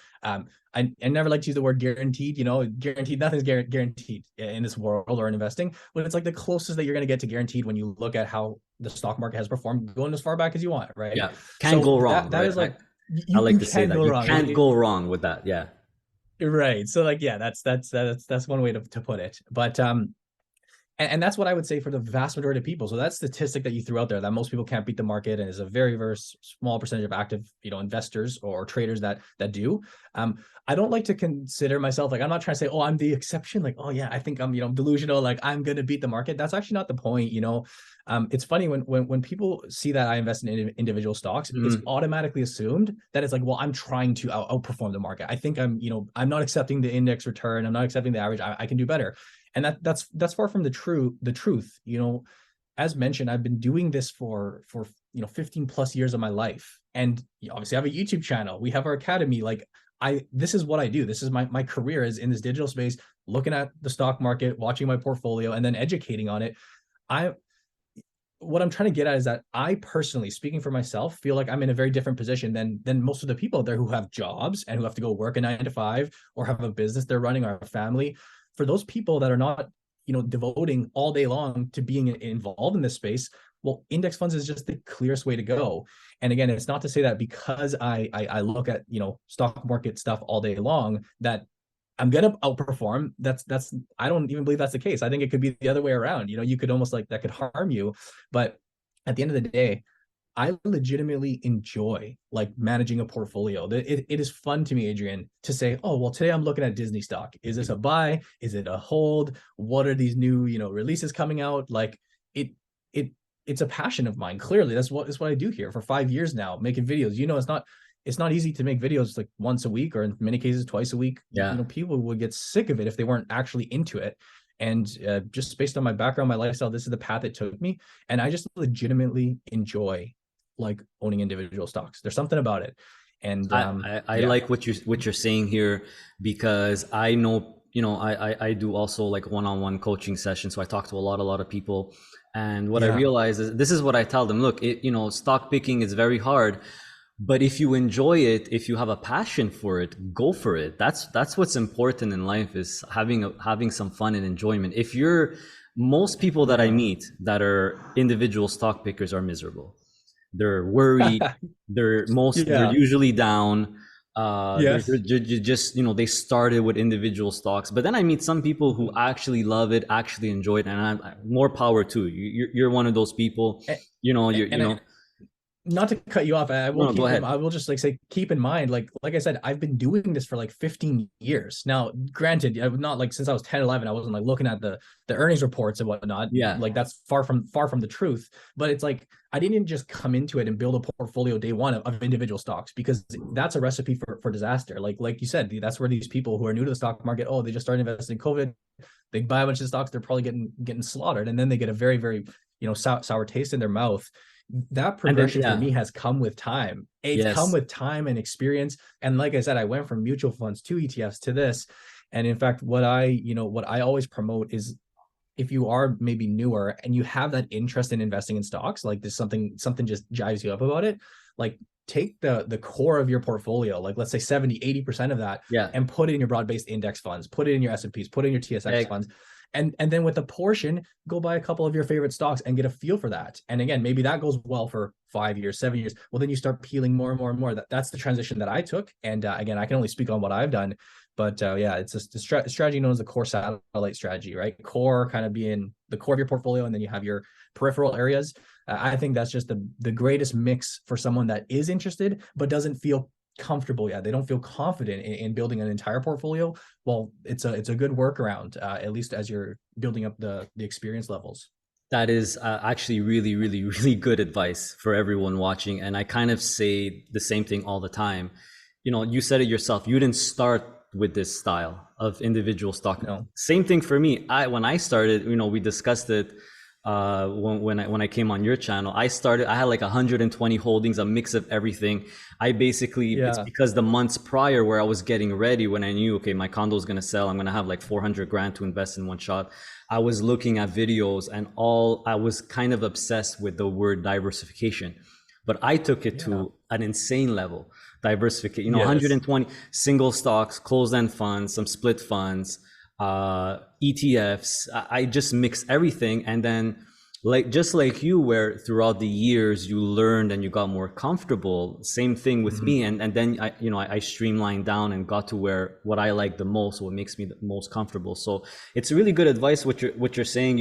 S2: I never like to use the word guaranteed. Guaranteed, nothing's guaranteed in this world or in investing, but it's like the closest that you're going to get to guaranteed when you look at how the stock market has performed, going as far back as you want, right?
S1: Yeah, can't
S2: So
S1: go wrong,
S2: that
S1: right?
S2: is like,
S1: I
S2: you
S1: like
S2: you
S1: to say
S2: can't
S1: that
S2: go
S1: you
S2: wrong.
S1: can't go wrong with that. Yeah.
S2: Right. So like, yeah, that's one way to put it. But and that's what I would say for the vast majority of people. So that statistic that you threw out there, that most people can't beat the market, and is a very, very small percentage of active, investors or traders that do. I don't like to consider myself, like, I'm not trying to say, oh, I'm the exception. Like, oh yeah, I think I'm, delusional. Like, I'm gonna beat the market. That's actually not the point. It's funny when people see that I invest in individual stocks, it's
S1: Mhm.
S2: automatically assumed that it's like, well, I'm trying to outperform the market. I think I'm not accepting the index return. I'm not accepting the average. I can do better. And that's far from the truth. As mentioned, I've been doing this for 15 plus years of my life. And obviously I have a YouTube channel. We have our academy. Like, this is what I do. This is my career, is in this digital space, looking at the stock market, watching my portfolio, and then educating on it. I what I'm trying to get at is that I personally, speaking for myself, feel like I'm in a very different position than most of the people there who have jobs and who have to go work a 9 to 5 or have a business they're running or a family. For those people that are not, devoting all day long to being involved in this space, well, index funds is just the clearest way to go. And again, it's not to say that because I look at stock market stuff all day long that I'm gonna outperform. That's I don't even believe that's the case. I think it could be the other way around. You could almost like that could harm you. But at the end of the day, I legitimately enjoy like managing a portfolio. It is fun to me, Adrian, to say, oh, well, today I'm looking at Disney stock. Is this a buy? Is it a hold? What are these new, releases coming out? Like it it it's a passion of mine. Clearly, that's what I do here for 5 years now, making videos. It's not easy to make videos like once a week or in many cases twice a week.
S1: Yeah.
S2: People would get sick of it if they weren't actually into it. And just based on my background, my lifestyle, this is the path it took me. And I just legitimately enjoy like owning individual stocks. There's something about it. And
S1: I like what you're saying here, because I know, I do also like one-on-one coaching sessions. So I talk to a lot of people. And what I realize is, this is what I tell them: look, stock picking is very hard, but if you enjoy it, if you have a passion for it, go for it. That's what's important in life, is having some fun and enjoyment. Most people that I meet that are individual stock pickers are miserable. They're worried. They're usually down. They're just, they started with individual stocks, but then I meet some people who actually love it, actually enjoy it, and I'm more power to you. You're one of those people.
S2: Not to cut you off, I will
S1: go ahead.
S2: I will just like say, keep in mind, like I said, I've been doing this for like 15 years now. Granted, I've not like since I was 10, 11, I wasn't like looking at the earnings reports and whatnot.
S1: Yeah.
S2: Like that's far from the truth. But it's like I didn't just come into it and build a portfolio day one of individual stocks, because that's a recipe for disaster. Like you said, that's where these people who are new to the stock market, they just started investing in COVID, they buy a bunch of stocks, they're probably getting slaughtered, and then they get a very, very sour taste in their mouth. That progression for me has come with time. It's come with time and experience. And like I said, I went from mutual funds to ETFs to this. And in fact, what I always promote is, if you are maybe newer and you have that interest in investing in stocks, like there's something just jives you up about it, like take the core of your portfolio, like let's say 70-80% of that, and put it in your broad-based index funds, put it in your S&Ps, put it in your TSX funds. And then with a portion, go buy a couple of your favorite stocks and get a feel for that. And again, maybe that goes well for 5 years, 7 years. Well, then you start peeling more and more and more. That's the transition that I took. And again, I can only speak on what I've done. But it's a strategy known as the core satellite strategy, right? Core kind of being the core of your portfolio, and then you have your peripheral areas. I think that's just the greatest mix for someone that is interested but doesn't feel comfortable yet. They don't feel confident in building an entire portfolio. Well, it's a good workaround, at least as you're building up the experience levels.
S1: That is actually really, really, really good advice for everyone watching. And I kind of say the same thing all the time. You said it yourself. You didn't start with this style of individual stock.
S2: No.
S1: Same thing for me. When I started, we discussed it when I came on your channel. I had like 120 holdings, a mix of everything. I basically, it's because the months prior where I was getting ready, when I knew, okay, my condo is going to sell, I'm going to have like 400 grand to invest in one shot. I was looking at videos, and I was kind of obsessed with the word diversification, but I took it to an insane level. Diversification, 120 single stocks, closed-end funds, some split funds, ETFs. I just mix everything. And then just like you, where throughout the years you learned and you got more comfortable, same thing with me. And then I streamlined down and got to what I like the most, what makes me the most comfortable. So it's really good advice what you're saying.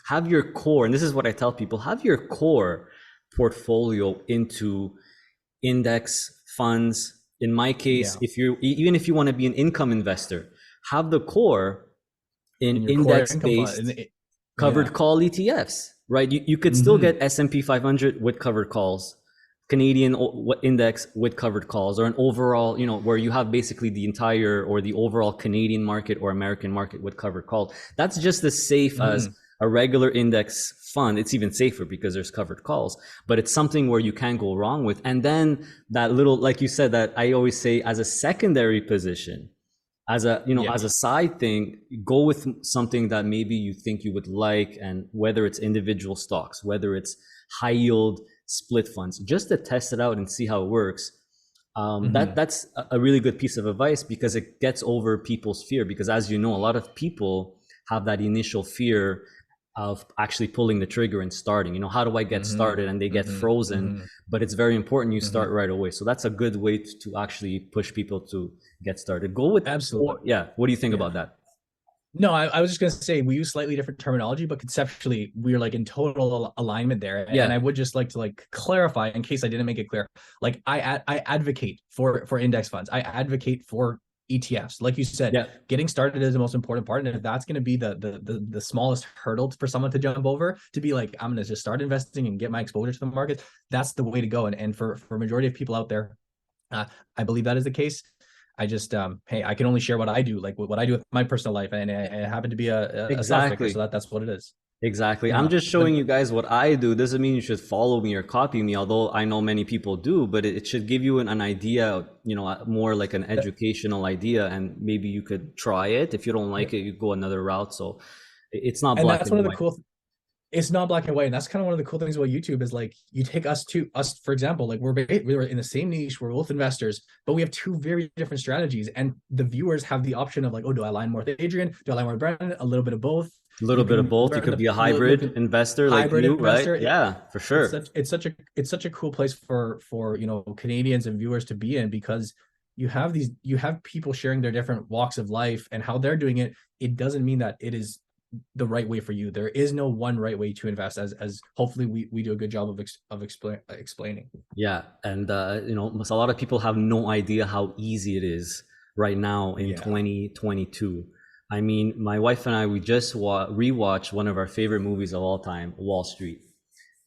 S1: Have your core, and this is what I tell people: have your core portfolio into index funds. In my case, even if you want to be an income investor, have the core in index-based covered call ETFs, right? You could still get S&P 500 with covered calls, Canadian index with covered calls, or an overall, where you have basically the entire or the overall Canadian market or American market with covered calls. That's just as safe as a regular index fund. It's even safer because there's covered calls, but it's something where you can't go wrong with. And then that little, like you said, that I always say as a secondary position, as a, you know,
S2: Yeah.
S1: as a side thing, go with something that maybe you think you would like, and whether it's individual stocks, whether it's high yield split funds, just to test it out and see how it works.
S2: Hmm.
S1: That's a really good piece of advice, because it gets over people's fear. Because as you know, a lot of people have that initial fear of actually pulling the trigger and starting. You know, how do I get
S2: Hmm.
S1: started? And they get
S2: Hmm.
S1: frozen.
S2: Hmm.
S1: But it's very important you
S2: Hmm.
S1: start right away. So that's a good way to actually push people to get started. Go with,
S2: Absolutely.
S1: yeah. What do you think
S2: Yeah.
S1: about that?
S2: No, I was just gonna say we use slightly different terminology, but conceptually we're like in total alignment there. And I
S1: Yeah,
S2: would just like to like clarify in case I didn't make it clear. Like I advocate for index funds. I advocate for ETFs. Like you said,
S1: yeah,
S2: getting started is the most important part. And if that's gonna be the smallest hurdle for someone to jump over, to be like, I'm gonna just start investing and get my exposure to the market, that's the way to go. And for majority of people out there, I believe that is the case. I just hey, I can only share what I do, like what I do with my personal life, and I happen to be a stock picker, so
S1: exactly.
S2: that's what it is.
S1: Exactly. I'm
S2: Yeah,
S1: just
S2: but
S1: showing you guys what I do. Doesn't mean you should follow me or copy me, although I know many people do, but it should give you an idea, you know, more like an
S2: that,
S1: educational idea, and maybe you could try it. If you don't
S2: yeah.
S1: like it, you go another route. So it's not
S2: And
S1: black
S2: that's one
S1: and
S2: of the
S1: white.
S2: cool. It's not black and white, and that's kind of one of the cool things about YouTube is like you take us for example, like we're in the same niche, we're both investors, but we have two very different strategies, and the viewers have the option of like, oh, do I align more with Adrian? Do I align more with Brandon? A little bit of both.
S1: A little
S2: You
S1: bit of
S2: can
S1: both. You
S2: learn
S1: could be a
S2: you
S1: hybrid
S2: can
S1: investor like
S2: hybrid
S1: you, right?
S2: investor.
S1: Yeah, for sure.
S2: It's such a cool place for Canadians and viewers to be in, because you have people sharing their different walks of life and how they're doing it. It doesn't mean that it is the right way for you. There is no one right way to invest, as hopefully we do a good job of explaining.
S1: Yeah, and you know, a lot of people have no idea how easy it is right now in
S2: Yeah.
S1: 2022. I mean, my wife and I, we just rewatched one of our favorite movies of all time, Wall Street.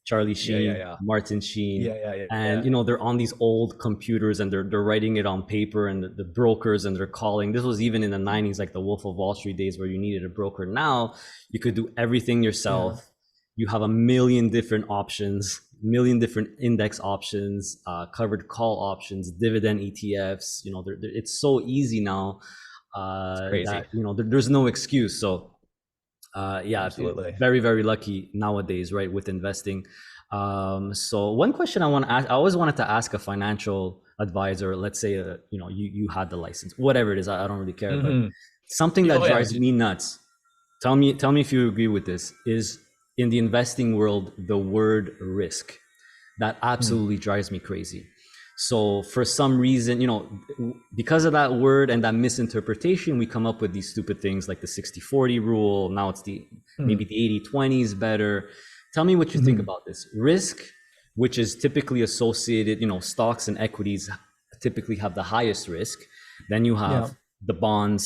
S1: Charlie
S2: Yeah, yeah,
S1: Sheen,
S2: yeah.
S1: Martin Sheen,
S2: Yeah, yeah, yeah,
S1: and
S2: yeah.
S1: you know, they're on these old computers and they're writing it on paper, and the brokers, and they're calling. This was even in the 90s, like the Wolf of Wall Street days, where you needed a broker. Now you could do everything
S2: Yeah.
S1: yourself. You have a million different options, million different index options, covered call options, dividend ETFs. You know, it's so easy now
S2: It's crazy.
S1: that, you know, there's no excuse. So yeah,
S2: Absolutely.
S1: very, very lucky nowadays, right, with investing. So one question I want to ask, I always wanted to ask a financial advisor, let's say, you know, you had the license, whatever it is, I don't really care, but
S2: Mm-hmm.
S1: something that
S2: Oh yeah.
S1: drives me nuts. Tell me if you agree with this, is in the investing world, the word risk. That
S2: Hmm.
S1: absolutely drives me crazy. So for some reason, you know, because of that word and that misinterpretation, we come up with these stupid things like the 60/40 rule. Now it's the
S2: Hmm.
S1: maybe the 80/20 is better. Tell me what you think
S2: Hmm.
S1: about this. Risk, which is typically associated, you know, stocks and equities typically have the highest risk. Then you
S2: Yeah.
S1: have the bonds,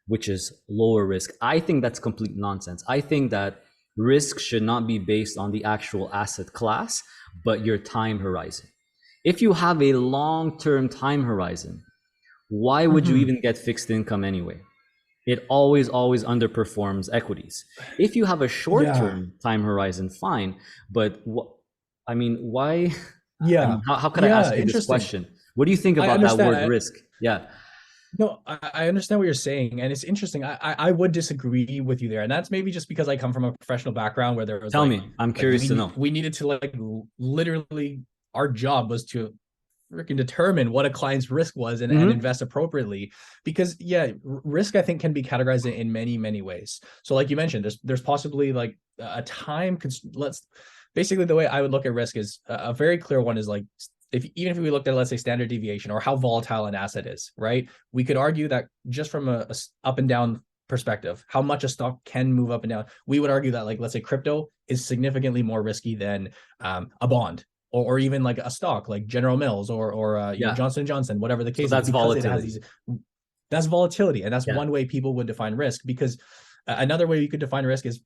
S1: which is lower risk. I think that's complete nonsense. I think that risk should not be based on the actual asset class, but your time horizon. If you have a long term time horizon, why would you
S2: Hmm.
S1: even get fixed income anyway? It always underperforms equities. If you have a short
S2: Yeah.
S1: term time horizon, fine. But I mean, why? I
S2: Yeah.
S1: mean, how could I
S2: Yeah.
S1: ask you this
S2: Interesting.
S1: question? What do you think
S2: I
S1: about that
S2: understand.
S1: word risk? Yeah.
S2: No, I understand what you're saying, and it's interesting. I would disagree with you there, and that's maybe just because I come from a professional background where there was
S1: Tell me. I'm
S2: like
S1: curious to know.
S2: we needed to like literally our job was to freaking determine what a client's risk was and
S1: Mm-hmm.
S2: invest appropriately, because yeah, risk I think can be categorized in many ways. So like you mentioned, there's possibly like a time. Let's basically the way I would look at risk is a very clear one is like if even if we looked at let's say standard deviation or how volatile an asset is, right? We could argue that just from a up and down perspective, how much a stock can move up and down. We would argue that like let's say crypto is significantly more risky than a bond or even like a stock like General Mills or
S1: Yeah.
S2: Johnson and Johnson, whatever the
S1: So
S2: case is,
S1: that's
S2: because it has
S1: volatility.
S2: these. That's volatility, and that's
S1: Yeah.
S2: one way people would define risk. Because another way you could define risk is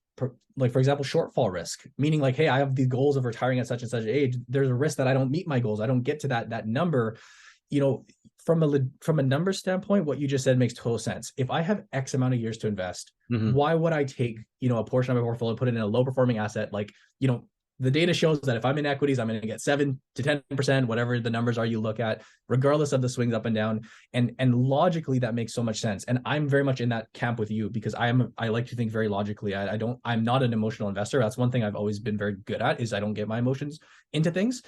S2: like for example shortfall risk, meaning like hey, I have these goals of retiring at such and such age. There's a risk that I don't meet my goals. I don't get to that number. You know, from a number standpoint, what you just said makes total sense. If I have X amount of years to invest,
S1: Mm-hmm.
S2: why would I take a portion of my portfolio, put it in a low performing asset like you know the data shows that if I'm in equities, I'm going to get 7 to 10%, whatever the numbers are you look at, regardless of the swings up and down. And logically, that makes so much sense. And I'm very much in that camp with you because I like to think very logically. I'm not an emotional investor. That's one thing I've always been very good at, is I don't get my emotions into things.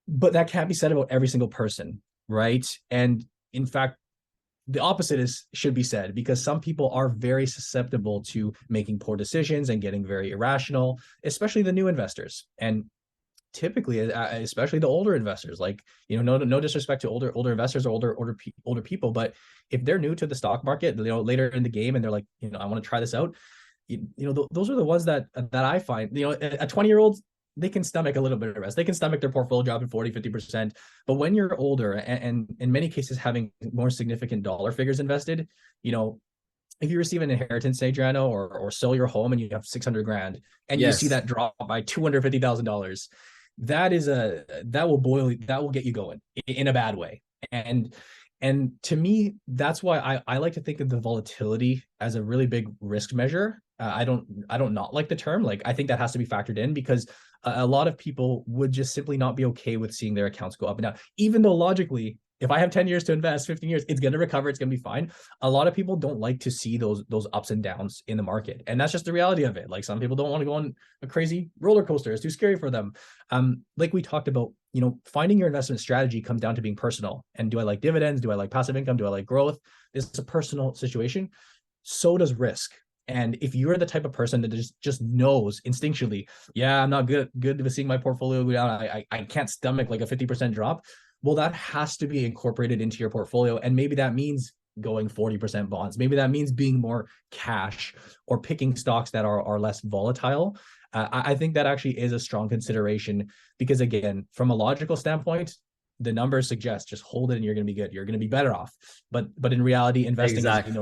S2: But that can't be said about every single person, right? And in fact, the opposite should be said, because some people are very susceptible to making poor decisions and getting very irrational, especially the new investors. And typically, especially the older investors, like, no disrespect to older investors or older people, but if they're new to the stock market, later in the game, and they're like, I want to try this out, those are the ones that I find, a 20-year-old, they can stomach a little bit of risk. They can stomach their portfolio dropping 40, 50%. But when you're older, and in many cases having more significant dollar figures invested, if you receive an inheritance, Adriano, or sell your home and you have 600 grand and you see
S1: Yes.
S2: that drop by $250,000, that will get you going in a bad way. And to me, that's why I like to think of the volatility as a really big risk measure. I don't not like the term. Like, I think that has to be factored in, because a lot of people would just simply not be okay with seeing their accounts go up and down, even though logically, if I have 10 years to invest, 15 years, it's going to recover. It's going to be fine. A lot of people don't like to see those ups and downs in the market. And that's just the reality of it. Like, some people don't want to go on a crazy roller coaster. It's too scary for them. Like we talked about, finding your investment strategy comes down to being personal. And do I like dividends? Do I like passive income? Do I like growth? It's a personal situation. So does risk. And if you're the type of person that just knows instinctually, yeah, I'm not good with seeing my portfolio go down, I can't stomach like a 50% drop, well, that has to be incorporated into your portfolio. And maybe that means going 40% bonds. Maybe that means being more cash, or picking stocks that are less volatile. I think that actually is a strong consideration, because again, from a logical standpoint, the numbers suggest just hold it and you're going to be good. You're going to be better off. But in reality, investing is,
S1: Exactly.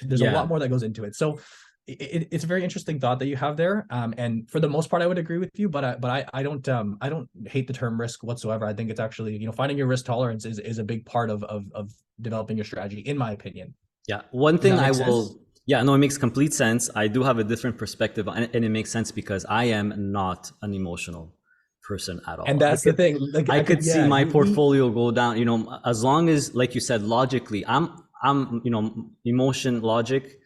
S2: there's a
S1: Yeah.
S2: lot more that goes into it. So it's a very interesting thought that you have there. And for the most part, I would agree with you, but I don't hate the term risk whatsoever. I think it's actually, finding your risk tolerance is a big part of developing your strategy, in my opinion.
S1: Yeah. One
S2: Does
S1: thing
S2: that
S1: I
S2: make sense?
S1: will, yeah, no, it makes complete sense. I do have a different perspective, and it makes sense because I am not an emotional person at all.
S2: And that's the thing. Like,
S1: I could see
S2: yeah,
S1: my
S2: we
S1: portfolio go down, as long as, like you said, logically, I'm, emotion logic.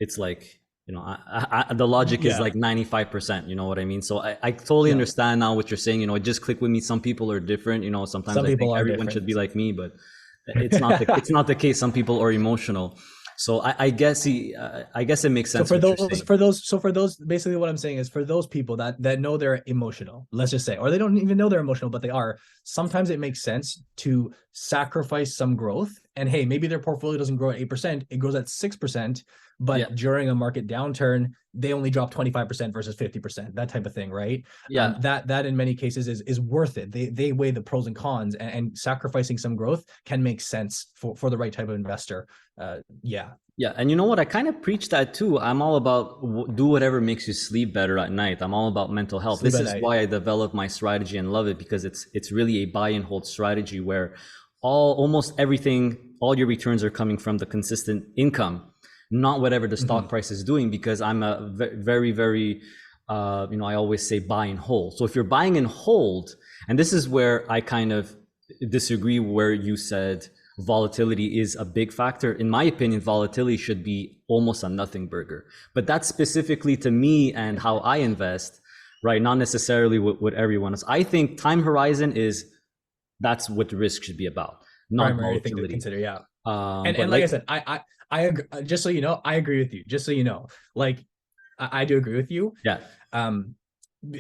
S1: It's like, the logic is
S2: yeah,
S1: like 95%, you know what I mean? So I totally
S2: yeah.
S1: understand now what you're saying, it just click with me. Some people are different, sometimes
S2: Some
S1: I think
S2: people are
S1: everyone should be
S2: different.
S1: like me, but it's not the case. Some people are emotional. So I guess it makes
S2: So
S1: sense what you're saying.
S2: for those, basically what I'm saying is, for those people that know they're emotional, let's just say, or they don't even know they're emotional, but they are, sometimes it makes sense to sacrifice some growth. And hey, maybe their portfolio doesn't grow at 8%, it grows at 6%,
S1: Yeah.
S2: but during a market downturn, they only drop 25% versus 50%, that type of thing, right?
S1: Yeah.
S2: That in many cases is worth it. They weigh the pros and cons, and sacrificing some growth can make sense for the right type of investor. Yeah.
S1: Yeah, and you know what? I kind of preach that too. I'm all about do whatever makes you sleep better at night. I'm all about mental health.
S2: Sleep
S1: This
S2: at
S1: is
S2: night.
S1: why I developed my strategy and love it, because it's really a buy and hold strategy where almost everything, all your returns are coming from the consistent income, not whatever the stock
S2: Mhm.
S1: price is doing. Because I'm a very, very, I always say buy and hold. So if you're buying and hold, and this is where I kind of disagree, where you said volatility is a big factor. In my opinion, volatility should be almost a nothing burger. But that's specifically to me and how I invest, right? Not necessarily what everyone is. I think time horizon that's what the risk should be about, not
S2: Primary thing to
S1: volatility.
S2: consider. Yeah.
S1: Um,
S2: And
S1: but
S2: like I
S1: like,
S2: said, I agree, just so you know, I agree with you. Just so you know, like, I do agree with you.
S1: yeah,
S2: Um,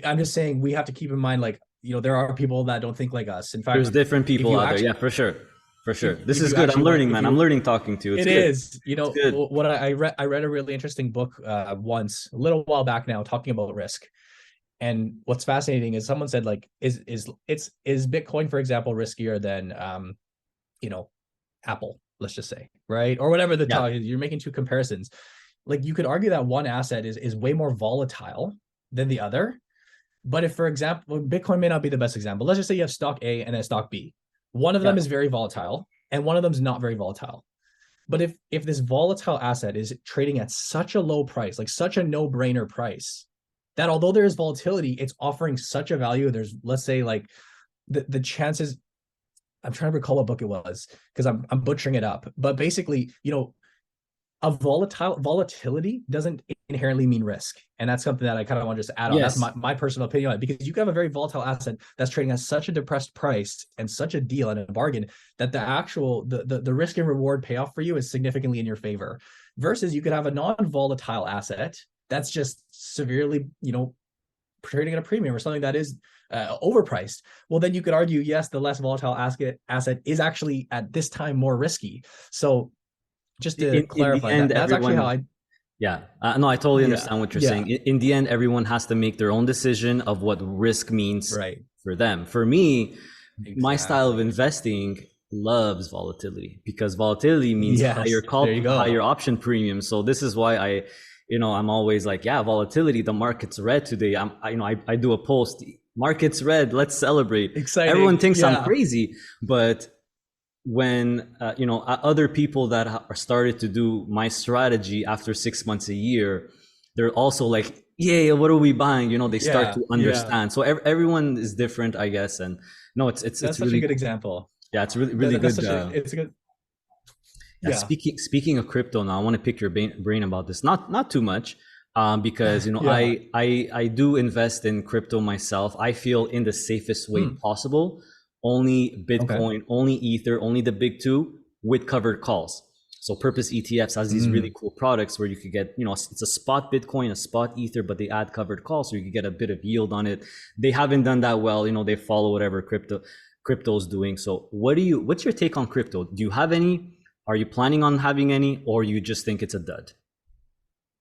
S2: I'm just saying, we have to keep in mind, like, there are people that don't think like us. In
S1: there's
S2: fact,
S1: different
S2: if
S1: people
S2: you
S1: out there.
S2: actually
S1: Yeah, for sure. For sure. This
S2: if
S1: is
S2: you
S1: good. I'm
S2: actually want,
S1: learning,
S2: if
S1: man. I'm
S2: you
S1: learning talking to you. It's
S2: it
S1: good.
S2: is,
S1: It's good.
S2: what I read a really interesting book once, a little while back now, talking about risk. And what's fascinating is, someone said, like, is Bitcoin, for example, riskier than you know Apple, let's just say, right? Or whatever the
S1: Yeah.
S2: talk is. You're making two comparisons. Like, you could argue that one asset is way more volatile than the other. But if, for example, Bitcoin may not be the best example. Let's just say you have stock A and then stock B. One of them
S1: Yeah.
S2: is very volatile and one of them is not very volatile. But if this volatile asset is trading at such a low price, like such a no-brainer price, that although there is volatility, it's offering such a value. There's, let's say, like the chances, I'm trying to recall what book it was because I'm butchering it up, but basically, a volatility doesn't inherently mean risk. And that's something that I kind of want to just add on. That's
S1: Yes.
S2: my personal opinion on it, because you can have a very volatile asset that's trading at such a depressed price and such a deal and a bargain that the risk and reward payoff for you is significantly in your favor. Versus you could have a non-volatile asset that's just severely, trading at a premium or something that is overpriced. Well, then you could argue, yes, the less volatile asset is actually at this time more risky. So just to
S1: In the
S2: clarify
S1: end,
S2: that, that's actually how
S1: everyone,
S2: I,
S1: yeah, no, I totally
S2: yeah,
S1: understand what you're
S2: yeah,
S1: saying. In the end, everyone has to make their own decision of what risk means
S2: right.
S1: for them. For me, my style of
S2: Exactly.
S1: investing loves volatility because volatility means
S2: Yes, there you
S1: higher
S2: go.
S1: option premium. So this is why I'm always like, yeah, volatility. The market's red today. I do a post. Market's red. Let's celebrate. Everyone
S2: Exciting.
S1: thinks I'm
S2: Yeah.
S1: crazy, but when other people that are started to do my strategy after 6 months, a year, they're also like, yeah, what are we buying? They start
S2: Yeah.
S1: to
S2: Yeah.
S1: understand. So everyone is different, I guess. And no, it's
S2: That's such a
S1: really
S2: good
S1: cool.
S2: example.
S1: Yeah, it's really really
S2: That's
S1: good.
S2: such a, it's a good,
S1: Yeah,
S2: yeah.
S1: speaking of crypto now, I want to pick your brain about this. Not too much, because
S2: Yeah.
S1: I do invest in crypto myself. I feel in the safest way
S2: Hmm.
S1: possible. Only
S2: Okay.
S1: Bitcoin, only Ether, only the big two with covered calls. So Purpose ETFs has these really
S2: Mm.
S1: cool products where you could get, it's a spot Bitcoin, a spot Ether, but they add covered calls so you can get a bit of yield on it. They haven't done that well. They follow whatever crypto's doing. So what's your take on crypto? Do you have any? Are you planning on having any, or you just think it's a dud?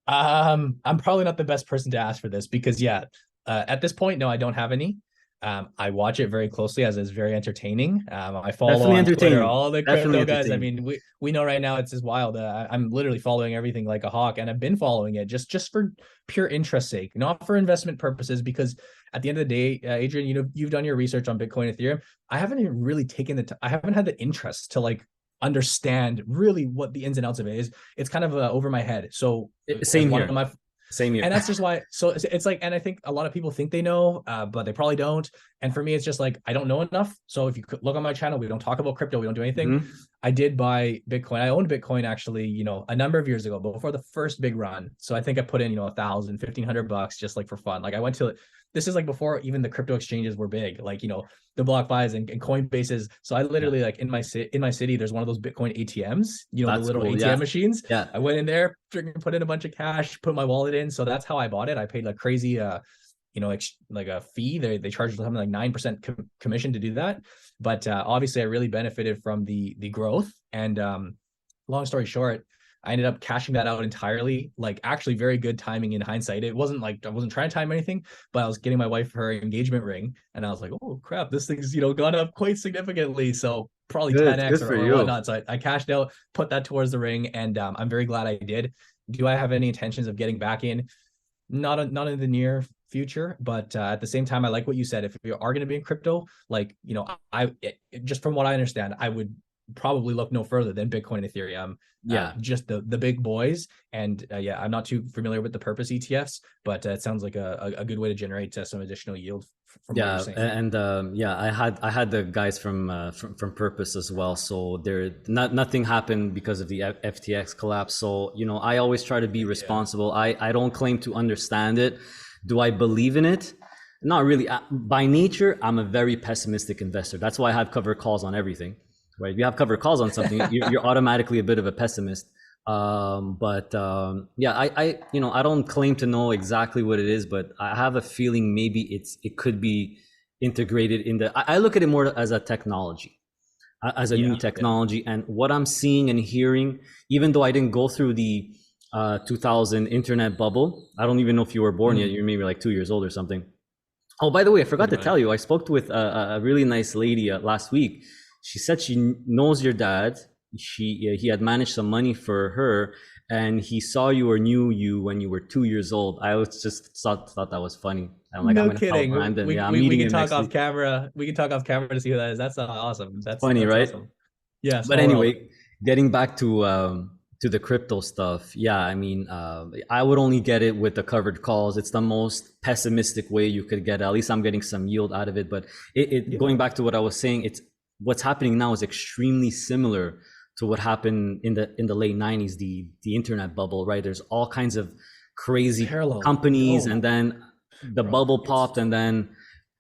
S2: I'm probably not the best person to ask for this because yeah, at this point, no, I don't have any. I watch it very closely as it's very entertaining. I follow
S1: Definitely
S2: on Twitter
S1: entertaining.
S2: all the
S1: Definitely
S2: crypto guys. I
S1: entertaining.
S2: mean, we know right now it's just wild. I'm literally following everything like a hawk, and I've been following it just for pure interest sake, not for investment purposes. Because at the end of the day, Adrian, you've done your research on Bitcoin, Ethereum. I haven't even really taken I haven't had the interest to like understand really what the ins and outs of it is. It's kind of over my head. So as
S1: Same
S2: one of
S1: here.
S2: my
S1: Same here.
S2: and that's just why, so it's like, and I think a lot of people think they know, but they probably don't. And for me, it's just like I don't know enough. So if you could look on my channel, we don't talk about crypto, we don't do anything.
S1: Hmm.
S2: I did buy Bitcoin. I owned Bitcoin actually, a number of years ago, before the first big run. So I think I put in, 1,000, 1,500 bucks just like for fun. Like I went to, this is like before even the crypto exchanges were big, like, the BlockFi's and Coinbases. So I
S1: Yeah,
S2: literally, like, in my city, there's one of those Bitcoin ATMs, the
S1: that's
S2: little
S1: cool.
S2: ATM
S1: Yeah,
S2: machines.
S1: yeah,
S2: I went in there, put in a bunch of cash, put my wallet in. So that's how I bought it. I paid like crazy, like a fee. They charged something like 9% commission to do that. But obviously, I really benefited from the growth. And long story short, I ended up cashing that out entirely. Like actually, very good timing in hindsight. It wasn't like I wasn't trying to time anything, but I was getting my wife her engagement ring, and I was like, oh crap, this thing's gone up quite significantly. So probably
S1: good
S2: 10x or,
S1: for
S2: or
S1: you.
S2: whatnot. So I cashed out, put that towards the ring, and I'm very glad I did. Do I have any intentions of getting back in? Not in the near future, but at the same time, I like what you said. If you are going to be in crypto, like, just from what I understand, I would probably look no further than Bitcoin, Ethereum,
S1: Yeah,
S2: just the big boys. And yeah, I'm not too familiar with the Purpose ETFs, but it sounds like a good way to generate some additional yield from what you're
S1: yeah,
S2: saying.
S1: and yeah, I had the guys from Purpose as well. So nothing happened because of the FTX collapse. So I always try to be
S2: Yeah.
S1: responsible. I don't claim to understand it. Do I believe in it? Not really. By nature, I'm a very pessimistic investor. That's why I have cover calls on everything. Right? If you have cover calls on something, you're automatically a bit of a pessimist. But yeah, I don't claim to know exactly what it is, but I have a feeling maybe it could be integrated in the. I look at it more as a technology, as a new
S2: Yeah. Yeah.
S1: technology, and what I'm seeing and hearing. Even though I didn't go through the 2000 internet bubble, I don't even know if you were born yet.
S2: Mm,
S1: You're maybe like 2 years old or something. Oh, by the way, I forgot
S2: pretty
S1: to tell
S2: much.
S1: you, I spoke with a really nice lady last week. She said she knows your dad. He had managed some money for her, and he saw you or knew you when you were 2 years old. I was just thought that was funny. I'm like, I'm
S2: No
S1: gonna tell
S2: kidding.
S1: Brandon.
S2: We,
S1: Yeah, I'm
S2: we we
S1: meeting
S2: can
S1: him
S2: talk
S1: next
S2: off
S1: week.
S2: camera. We can talk off camera to see who that is. That's awesome.
S1: It's
S2: That's
S1: funny,
S2: that's
S1: right?
S2: awesome. Yeah,
S1: But
S2: small world.
S1: anyway, getting back to the crypto stuff, yeah, I mean, I would only get it with the covered calls. It's the most pessimistic way you could get. At least I'm getting some yield out of it. But
S2: Yeah.
S1: going back to what I was saying, it's what's happening now is extremely similar to what happened in the late '90s, the internet bubble, right? There's all kinds of crazy
S2: Parallel.
S1: companies,
S2: Oh,
S1: and then the
S2: bro.
S1: bubble
S2: It's
S1: popped, and then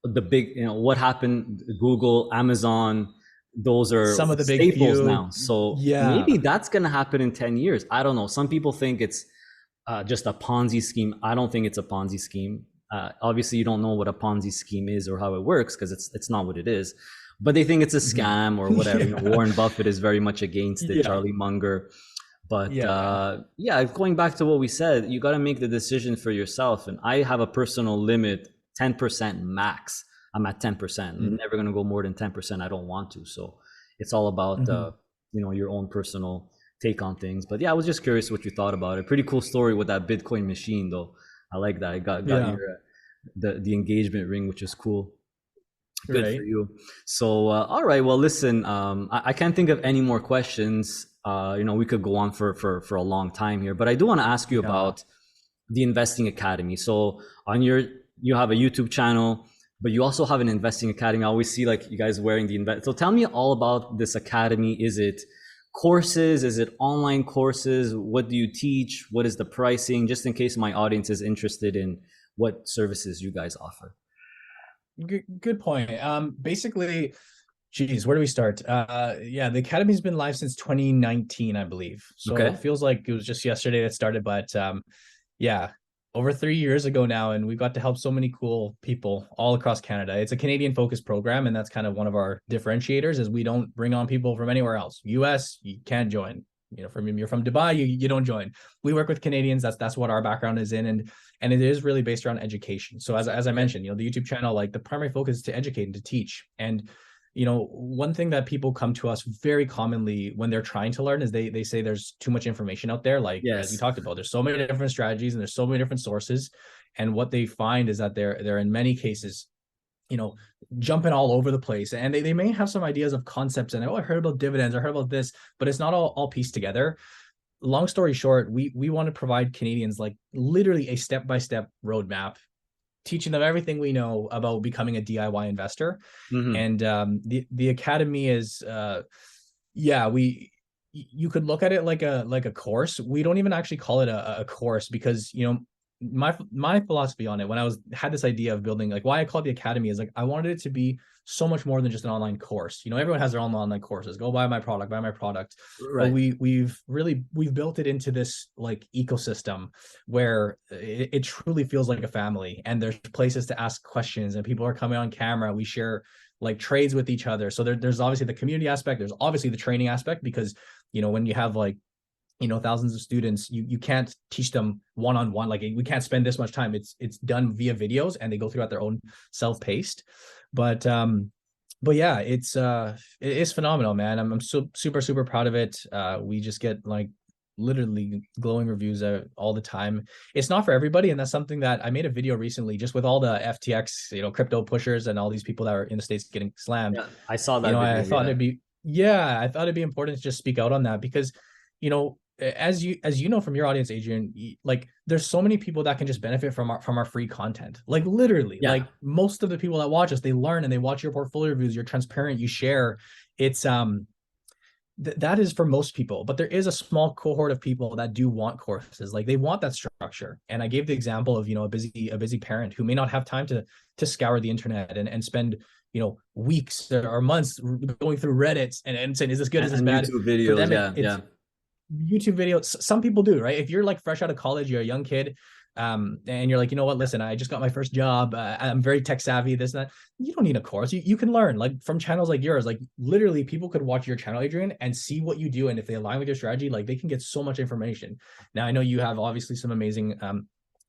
S1: the big, what happened? Google, Amazon, those are
S2: some of the big
S1: staples
S2: few.
S1: now. So
S2: Yeah.
S1: maybe that's going to happen in 10 years. I don't know. Some people think it's just a Ponzi scheme. I don't think it's a Ponzi scheme. Obviously, you don't know what a Ponzi scheme is or how it works because it's not what it is. But they think it's a
S2: Mhm.
S1: scam or whatever.
S2: Yeah.
S1: Warren Buffett is very much against it.
S2: Yeah.
S1: Charlie Munger. But
S2: Yeah.
S1: yeah, going back to what we said, you got to make the decision for yourself. And I have a personal limit, 10% max. I'm at 10%. I'm
S2: Mhm.
S1: never going to go more than 10%. I don't want to. So it's all about,
S2: Mhm.
S1: your own personal take on things. But yeah, I was just curious what you thought about it. Pretty cool story with that Bitcoin machine, though. I like that. It got
S2: Yeah.
S1: your the engagement ring, which is cool. Good for
S2: Right.
S1: you. So, all right. Well, listen, I can't think of any more questions. We could go on for a long time here, but I do want to ask you
S2: Yeah.
S1: about the Investing Academy. So, you have a YouTube channel, but you also have an Investing Academy. I always see like you guys wearing the invest. So, tell me all about this academy. Is it courses? Is it online courses? What do you teach? What is the pricing? Just in case my audience is interested in what services you guys offer.
S2: Good point. Basically, geez, where do we start? Yeah, the Academy's been live since 2019, I believe. So it
S1: Okay.
S2: feels like it was just yesterday that started, but yeah, over 3 years ago now, and we got to help so many cool people all across Canada. It's a Canadian focused program, and that's kind of one of our differentiators is we don't bring on people from anywhere else. US, you can't join. You're from Dubai, you don't join. We work with Canadians. That's what our background is in, and it is really based around education. So as I
S1: Okay.
S2: mentioned, the YouTube channel, like the primary focus is to educate and to teach. And one thing that people come to us very commonly when they're trying to learn is they say there's too much information out there. Like as we
S1: Yes.
S2: talked about, there's so many different strategies and there's so many different sources. And what they find is that they're in many cases, you know, jumping all over the place. And they may have some ideas of concepts and I heard about dividends, I heard about this, but it's not all pieced together. Long story short, we want to provide Canadians like literally a step-by-step roadmap, teaching them everything we know about becoming a DIY investor.
S1: Hmm.
S2: And the academy is yeah, we you could look at it like a course. We don't even actually call it a course because my philosophy on it when I had this idea of building, like why I call it the academy is like I wanted it to be so much more than just an online course. Everyone has their own online courses. Go buy buy my product. But
S1: Right.
S2: we've built it into this like ecosystem where it truly feels like a family, and there's places to ask questions and people are coming on camera. We share like trades with each other. So there's obviously the community aspect. There's obviously the training aspect because when you have like thousands of students, you can't teach them one-on-one. Like we can't spend this much time. It's done via videos and they go through at their own self-paced. But yeah, it is phenomenal, man. I'm so super super proud of it. We just get like literally glowing reviews all the time. It's not for everybody, and that's something that I made a video recently just with all the FTX, crypto pushers and all these people that are in the States getting slammed.
S1: Yeah, I saw that
S2: I
S1: video.
S2: thought
S1: Yeah.
S2: it'd be yeah, I thought it'd be important to just speak out on that because as you know from your audience, Adrian, like there's so many people that can just benefit from our free content. Like literally,
S1: Yeah.
S2: like most of the people that watch us, they learn and they watch your portfolio reviews, you're transparent, you share. It's that is for most people, but there is a small cohort of people that do want courses. Like they want that structure. And I gave the example of a busy parent who may not have time to scour the internet and spend weeks or months going through Reddit and saying, is this good, is this
S1: And
S2: bad?
S1: YouTube
S2: For
S1: videos.
S2: them
S1: Yeah.
S2: it's
S1: Yeah.
S2: YouTube videos. Some people do, right? If you're like fresh out of college, you're a young kid, and you're like, you know what, listen, I just got my first job, I'm very tech savvy, this and that. You don't need a course. You can learn like from channels like yours. Like literally people could watch your channel, Adrian, and see what you do, and if they align with your strategy, like they can get so much information. Now I know you have obviously some amazing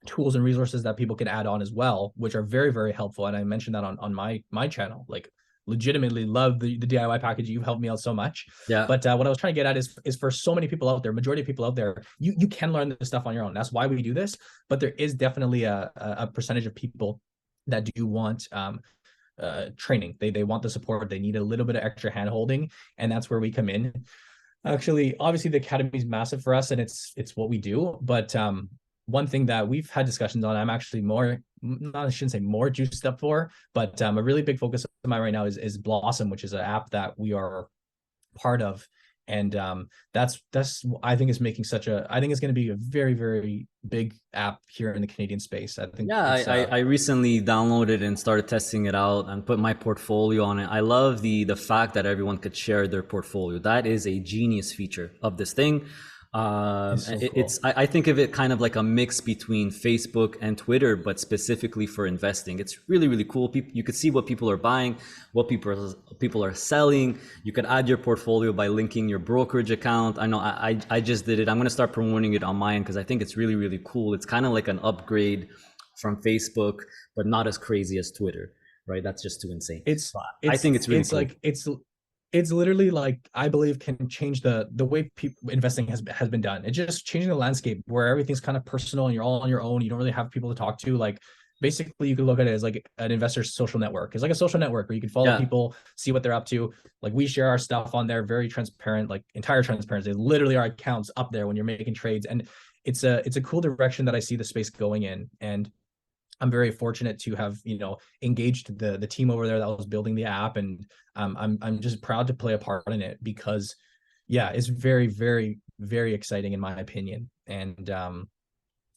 S2: tools and resources that people can add on as well, which are very very helpful, and I mentioned that on my channel. Like legitimately love the DIY package. You've helped me out so much.
S1: Yeah.
S2: But what I was trying to get at is for so many people out there, majority of people out there, you can learn this stuff on your own. That's why we do this. But there is definitely a percentage of people that do want training. They want the support. They need a little bit of extra hand holding, and that's where we come in. Actually, obviously the academy is massive for us and it's what we do. But one thing that we've had discussions on, I'm actually more, not, I shouldn't say more juiced up for, but a really big focus of mine right now is Blossom, which is an app that we are part of. And that's I think is making such a, I think it's going to be a very, very big app here in the Canadian space. I think
S1: Yeah,
S2: it's
S1: I recently downloaded and started testing it out and put my portfolio on it. I love the fact that everyone could share their portfolio. That is a genius feature of this thing.
S2: it's so
S1: It's
S2: cool.
S1: I think of it kind of like a mix between Facebook and Twitter, but specifically for investing. It's really, really cool. People, you could see what people are buying, what people are selling. You could add your portfolio by linking your brokerage account. I know I just did it. I'm gonna start promoting it on my end because I think it's really, really cool. It's kind of like an upgrade from Facebook, but not as crazy as Twitter, right? That's just too insane.
S2: It's
S1: But I think it's really
S2: it's
S1: cool.
S2: like it's literally like, I believe, can change the way people investing has been done. It's just changing the landscape where everything's kind of personal and you're all on your own. You don't really have people to talk to. Like basically you could look at it as like an investor's social network. It's like a social network where you can follow
S1: Yeah,
S2: people, see what they're up to. Like we share our stuff on there, very transparent, like entire transparency. Literally our accounts up there when you're making trades. And it's a cool direction that I see the space going in. And I'm very fortunate to have, engaged the team over there that was building the app, and I'm just proud to play a part in it because, yeah, it's very, very, very exciting in my opinion. And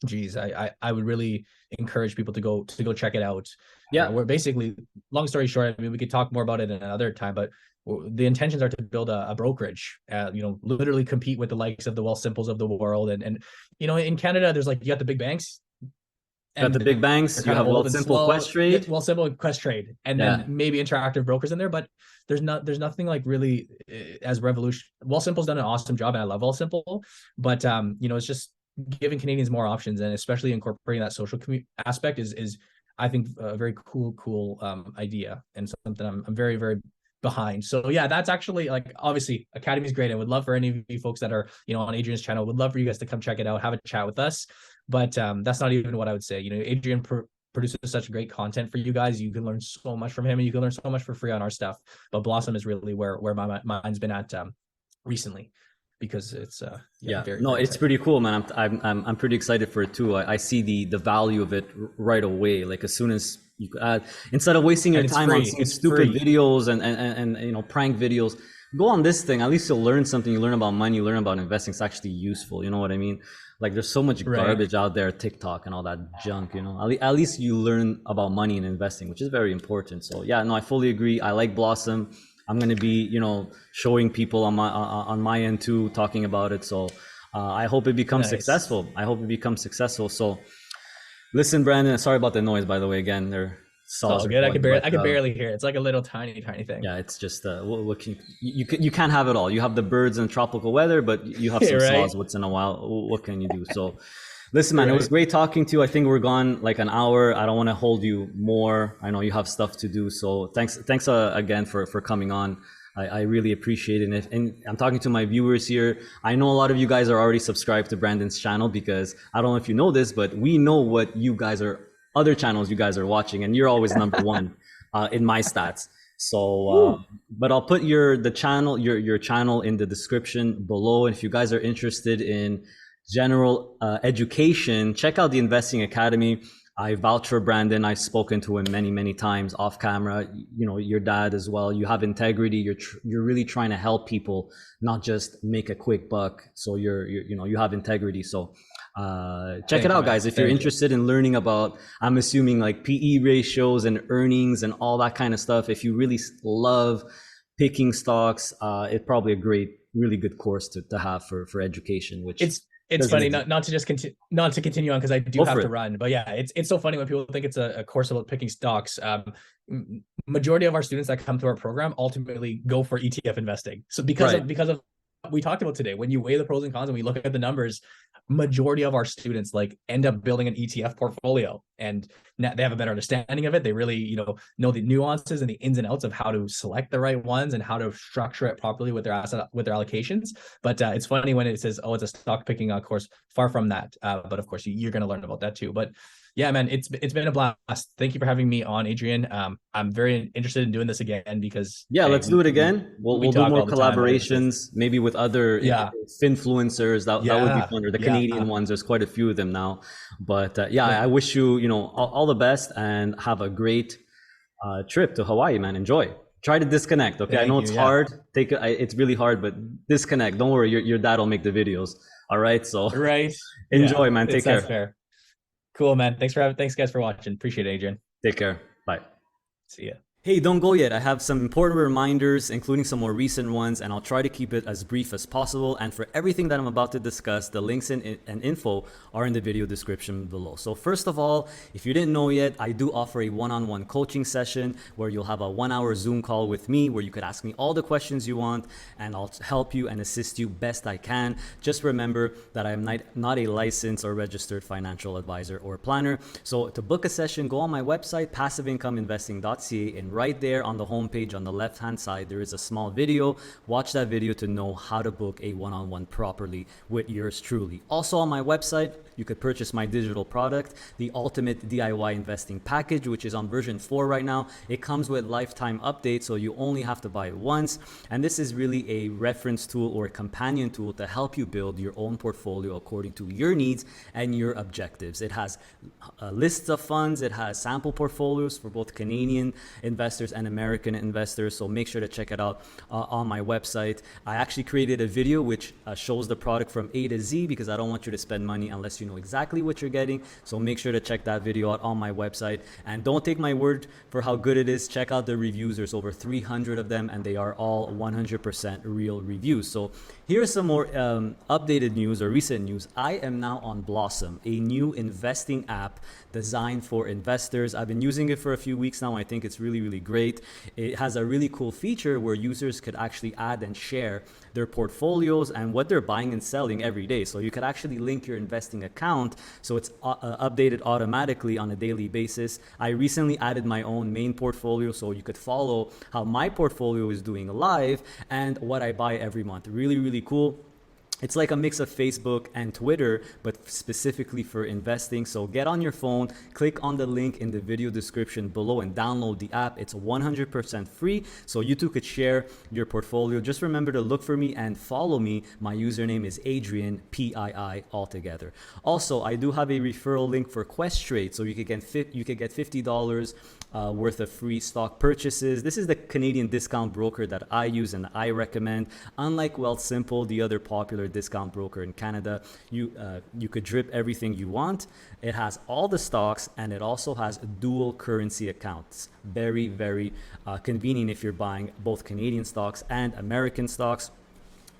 S2: geez, I would really encourage people to go check it out.
S1: yeah.
S2: We're basically, long story short, I mean, we could talk more about it another time, but the intentions are to build a brokerage, literally compete with the likes of the Wealthsimples of the world, and in Canada, there's like, you got the big banks
S1: Got the
S2: and
S1: big
S2: they're
S1: banks. You
S2: kind of
S1: have
S2: old
S1: Wealth
S2: and
S1: Simple
S2: slow.
S1: Quest
S2: Yeah,
S1: Trade.
S2: well, simple Quest Trade, and then
S1: Yeah,
S2: maybe interactive brokers in there, but there's nothing like really as revolution. Well, Simple's done an awesome job, and I love Well Simple, but it's just giving Canadians more options, and especially incorporating that social aspect is I think a very cool idea, and something I'm very, very behind. So yeah, that's actually, like, obviously Academy's great. I would love for any of you folks that are on Adrian's channel, would love for you guys to come check it out, have a chat with us. But that's not even what I would say. Adrian produces such great content for you guys. You can learn so much from him, and you can learn so much for free on our stuff. But Blossom is really where my mind's been at recently, because it's yeah,
S1: yeah.
S2: very,
S1: No,
S2: very
S1: it's
S2: exciting.
S1: pretty cool, man. I'm pretty excited for it too. I see the value of it right away. Like as soon as you could add, instead of wasting your
S2: And it's
S1: time on
S2: free.
S1: seeing
S2: It's
S1: stupid
S2: free.
S1: videos and prank videos, go on this thing. At least you'll learn something. You learn about money. You learn about investing. It's actually useful. You know what I mean? Like there's so much
S2: Right.
S1: garbage out there, TikTok and all that junk. At least you learn about money and investing, which is very important. So yeah, no, I fully agree. I like Blossom. I'm gonna be, showing people on my end too, talking about it. So I hope it becomes
S2: Nice.
S1: successful. I hope it becomes successul. So listen, Brandon. Sorry about the noise, by the way. Again, their
S2: It's
S1: saws
S2: all
S1: are
S2: good.
S1: going,
S2: I
S1: but
S2: could barely hear it. It's like a little tiny thing.
S1: yeah, it's just what can you can't have it all. You have the birds and tropical weather, but you have some
S2: Right.
S1: saws once in a while. What can you do? So listen, man, it was
S2: Right.
S1: great talking to you. I think we're gone like an hour. I don't want to hold you more. I know you have stuff to do. So thanks again for coming on. I really appreciate it. And I'm talking to my viewers here. I know a lot of you guys are already subscribed to Brandon's channel because I don't know if you know this, but we know what you guys are, other channels you guys are watching, and you're always number one in my stats. So,
S2: Woo.
S1: but I'll put the channel, your channel in the description below. And if you guys are interested in general education, check out the Investing Academy. I vouch for Brandon. I've spoken to him many times off camera. Your dad as well. You have integrity. You're really trying to help people, not just make a quick buck. So you have integrity. So check it
S2: Thank you,
S1: out,
S2: man.
S1: guys. If you're
S2: Thank you.
S1: interested in learning about, I'm assuming like PE ratios and earnings and all that kind of stuff. If you really love picking stocks, it's probably a great, really good course to have for education, which
S2: It's
S1: doesn't
S2: funny,
S1: exist.
S2: not to just continue, not to continue on, because I do
S1: Go
S2: have
S1: for
S2: to
S1: it.
S2: run. But yeah, it's so funny when people think it's a course about picking stocks. Majority of our students that come to our program ultimately go for ETF investing. So
S1: Right.
S2: because of what we talked about today, when you weigh the pros and cons and we look at the numbers, majority of our students like end up building an ETF portfolio, and now they have a better understanding of it. They really, know the nuances and the ins and outs of how to select the right ones and how to structure it properly with with their allocations. But it's funny when it says, "Oh, it's a stock picking course." Far from that. But of course, you're going to learn about that too. But Yeah, man, it's been a blast. Thank you for having me on, Adrian. I'm very interested in doing this again because
S1: Yeah,
S2: hey,
S1: let's do it
S2: we
S1: again. We'll
S2: we
S1: we'll do
S2: talk
S1: more
S2: all the time. I just
S1: collaborations, maybe with other
S2: yeah,
S1: influencers. That would be
S2: yeah,
S1: fun. Or the
S2: yeah.
S1: Canadian ones. There's quite a few of them now. But yeah,
S2: Yeah.
S1: I wish you, all the best and have a great trip to Hawaii, man. Enjoy. Try to disconnect. Okay, I
S2: Thank
S1: know
S2: you.
S1: it's
S2: Yeah.
S1: hard. It's really hard, but disconnect. Don't worry. Your dad will make the videos. All right. So
S2: Right. Yeah.
S1: enjoy, man. Take
S2: That's
S1: care.
S2: fair. Cool, man. Thanks guys for watching. Appreciate it, Adrian.
S1: Take care. Bye.
S2: See ya.
S1: Hey, don't go yet. I have some important reminders, including some more recent ones, and I'll try to keep it as brief as possible. And for everything that I'm about to discuss, the links and info are in the video description below. So first of all, if you didn't know yet, I do offer a one-on-one coaching session where you'll have a 1-hour Zoom call with me where you could ask me all the questions you want, and I'll help you and assist you best I can. Just remember that I'm not a licensed or registered financial advisor or planner. So to book a session, go on my website, passiveincomeinvesting.ca, and right there on the homepage on the left hand side, there is a small video. Watch that video to know how to book a one-on-one properly with yours truly. Also on my website, you could purchase my digital product, the Ultimate DIY Investing Package, which is on version 4 right now. It comes with lifetime updates, so you only have to buy it once. And this is really a reference tool or a companion tool to help you build your own portfolio according to your needs and your objectives. It has lists of funds, it has sample portfolios for both Canadian investors and American investors, so make sure to check it out on my website. I actually created a video which shows the product from A to Z because I don't want you to spend money unless you know exactly what you're getting. So make sure to check that video out on my website, and don't take my word for how good it is. Check out the reviews. There's over 300 of them and they are all 100% real reviews. So here's some more updated news or recent news. I am now on Blossom, a new investing app designed for investors. I've been using it for a few weeks now. I think it's really, really great. It has a really cool feature where users could actually add and share their portfolios and what they're buying and selling every day. So you could actually link your investing account so it's updated automatically on a daily basis. I recently added my own main portfolio so you could follow how my portfolio is doing live and what I buy every month. Really, really cool. It's like a mix of Facebook and Twitter, but specifically for investing. So get on your phone, click on the link in the video description below and download the app. It's 100% free, so you too could share your portfolio. Just remember to look for me and follow me. My username is Adrian, PII altogether. Also, I do have a referral link for Questrade, so you could get $50 worth of free stock purchases. This is the Canadian discount broker that I use and I recommend. Unlike Wealthsimple, the other popular discount broker in Canada, you could drip everything you want. It has all the stocks and it also has dual currency accounts. Very, very convenient if you're buying both Canadian stocks and American stocks.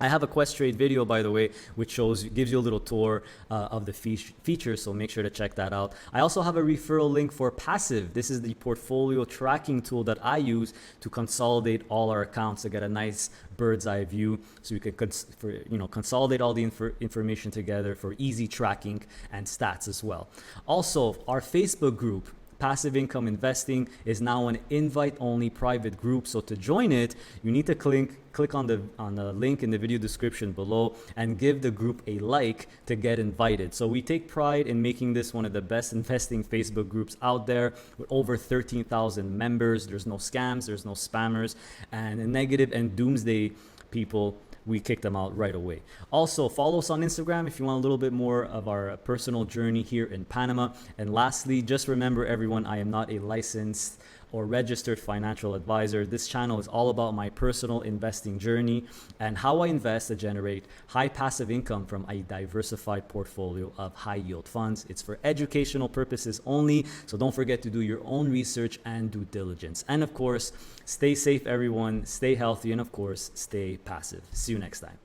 S1: I have a Questrade video, by the way, which gives you a little tour of the features, so make sure to check that out. I also have a referral link for PASSIV. This is the portfolio tracking tool that I use to consolidate all our accounts to get a nice bird's eye view, so you can consolidate all the information together for easy tracking and stats as well. Also, our Facebook group, Passive Income Investing, is now an invite-only private group. So to join it, you need to click on the link in the video description below and give the group a like to get invited. So we take pride in making this one of the best investing Facebook groups out there with over 13,000 members. There's no scams, there's no spammers, and negative and doomsday people, we kick them out right away. Also, follow us on Instagram if you want a little bit more of our personal journey here in Panama. And lastly, just remember everyone, I am not a licensed or registered financial advisor. This channel is all about my personal investing journey and how I invest to generate high passive income from a diversified portfolio of high yield funds. It's for educational purposes only, so don't forget to do your own research and due diligence. And of course, stay safe everyone, stay healthy, and of course, stay passive. See you next time.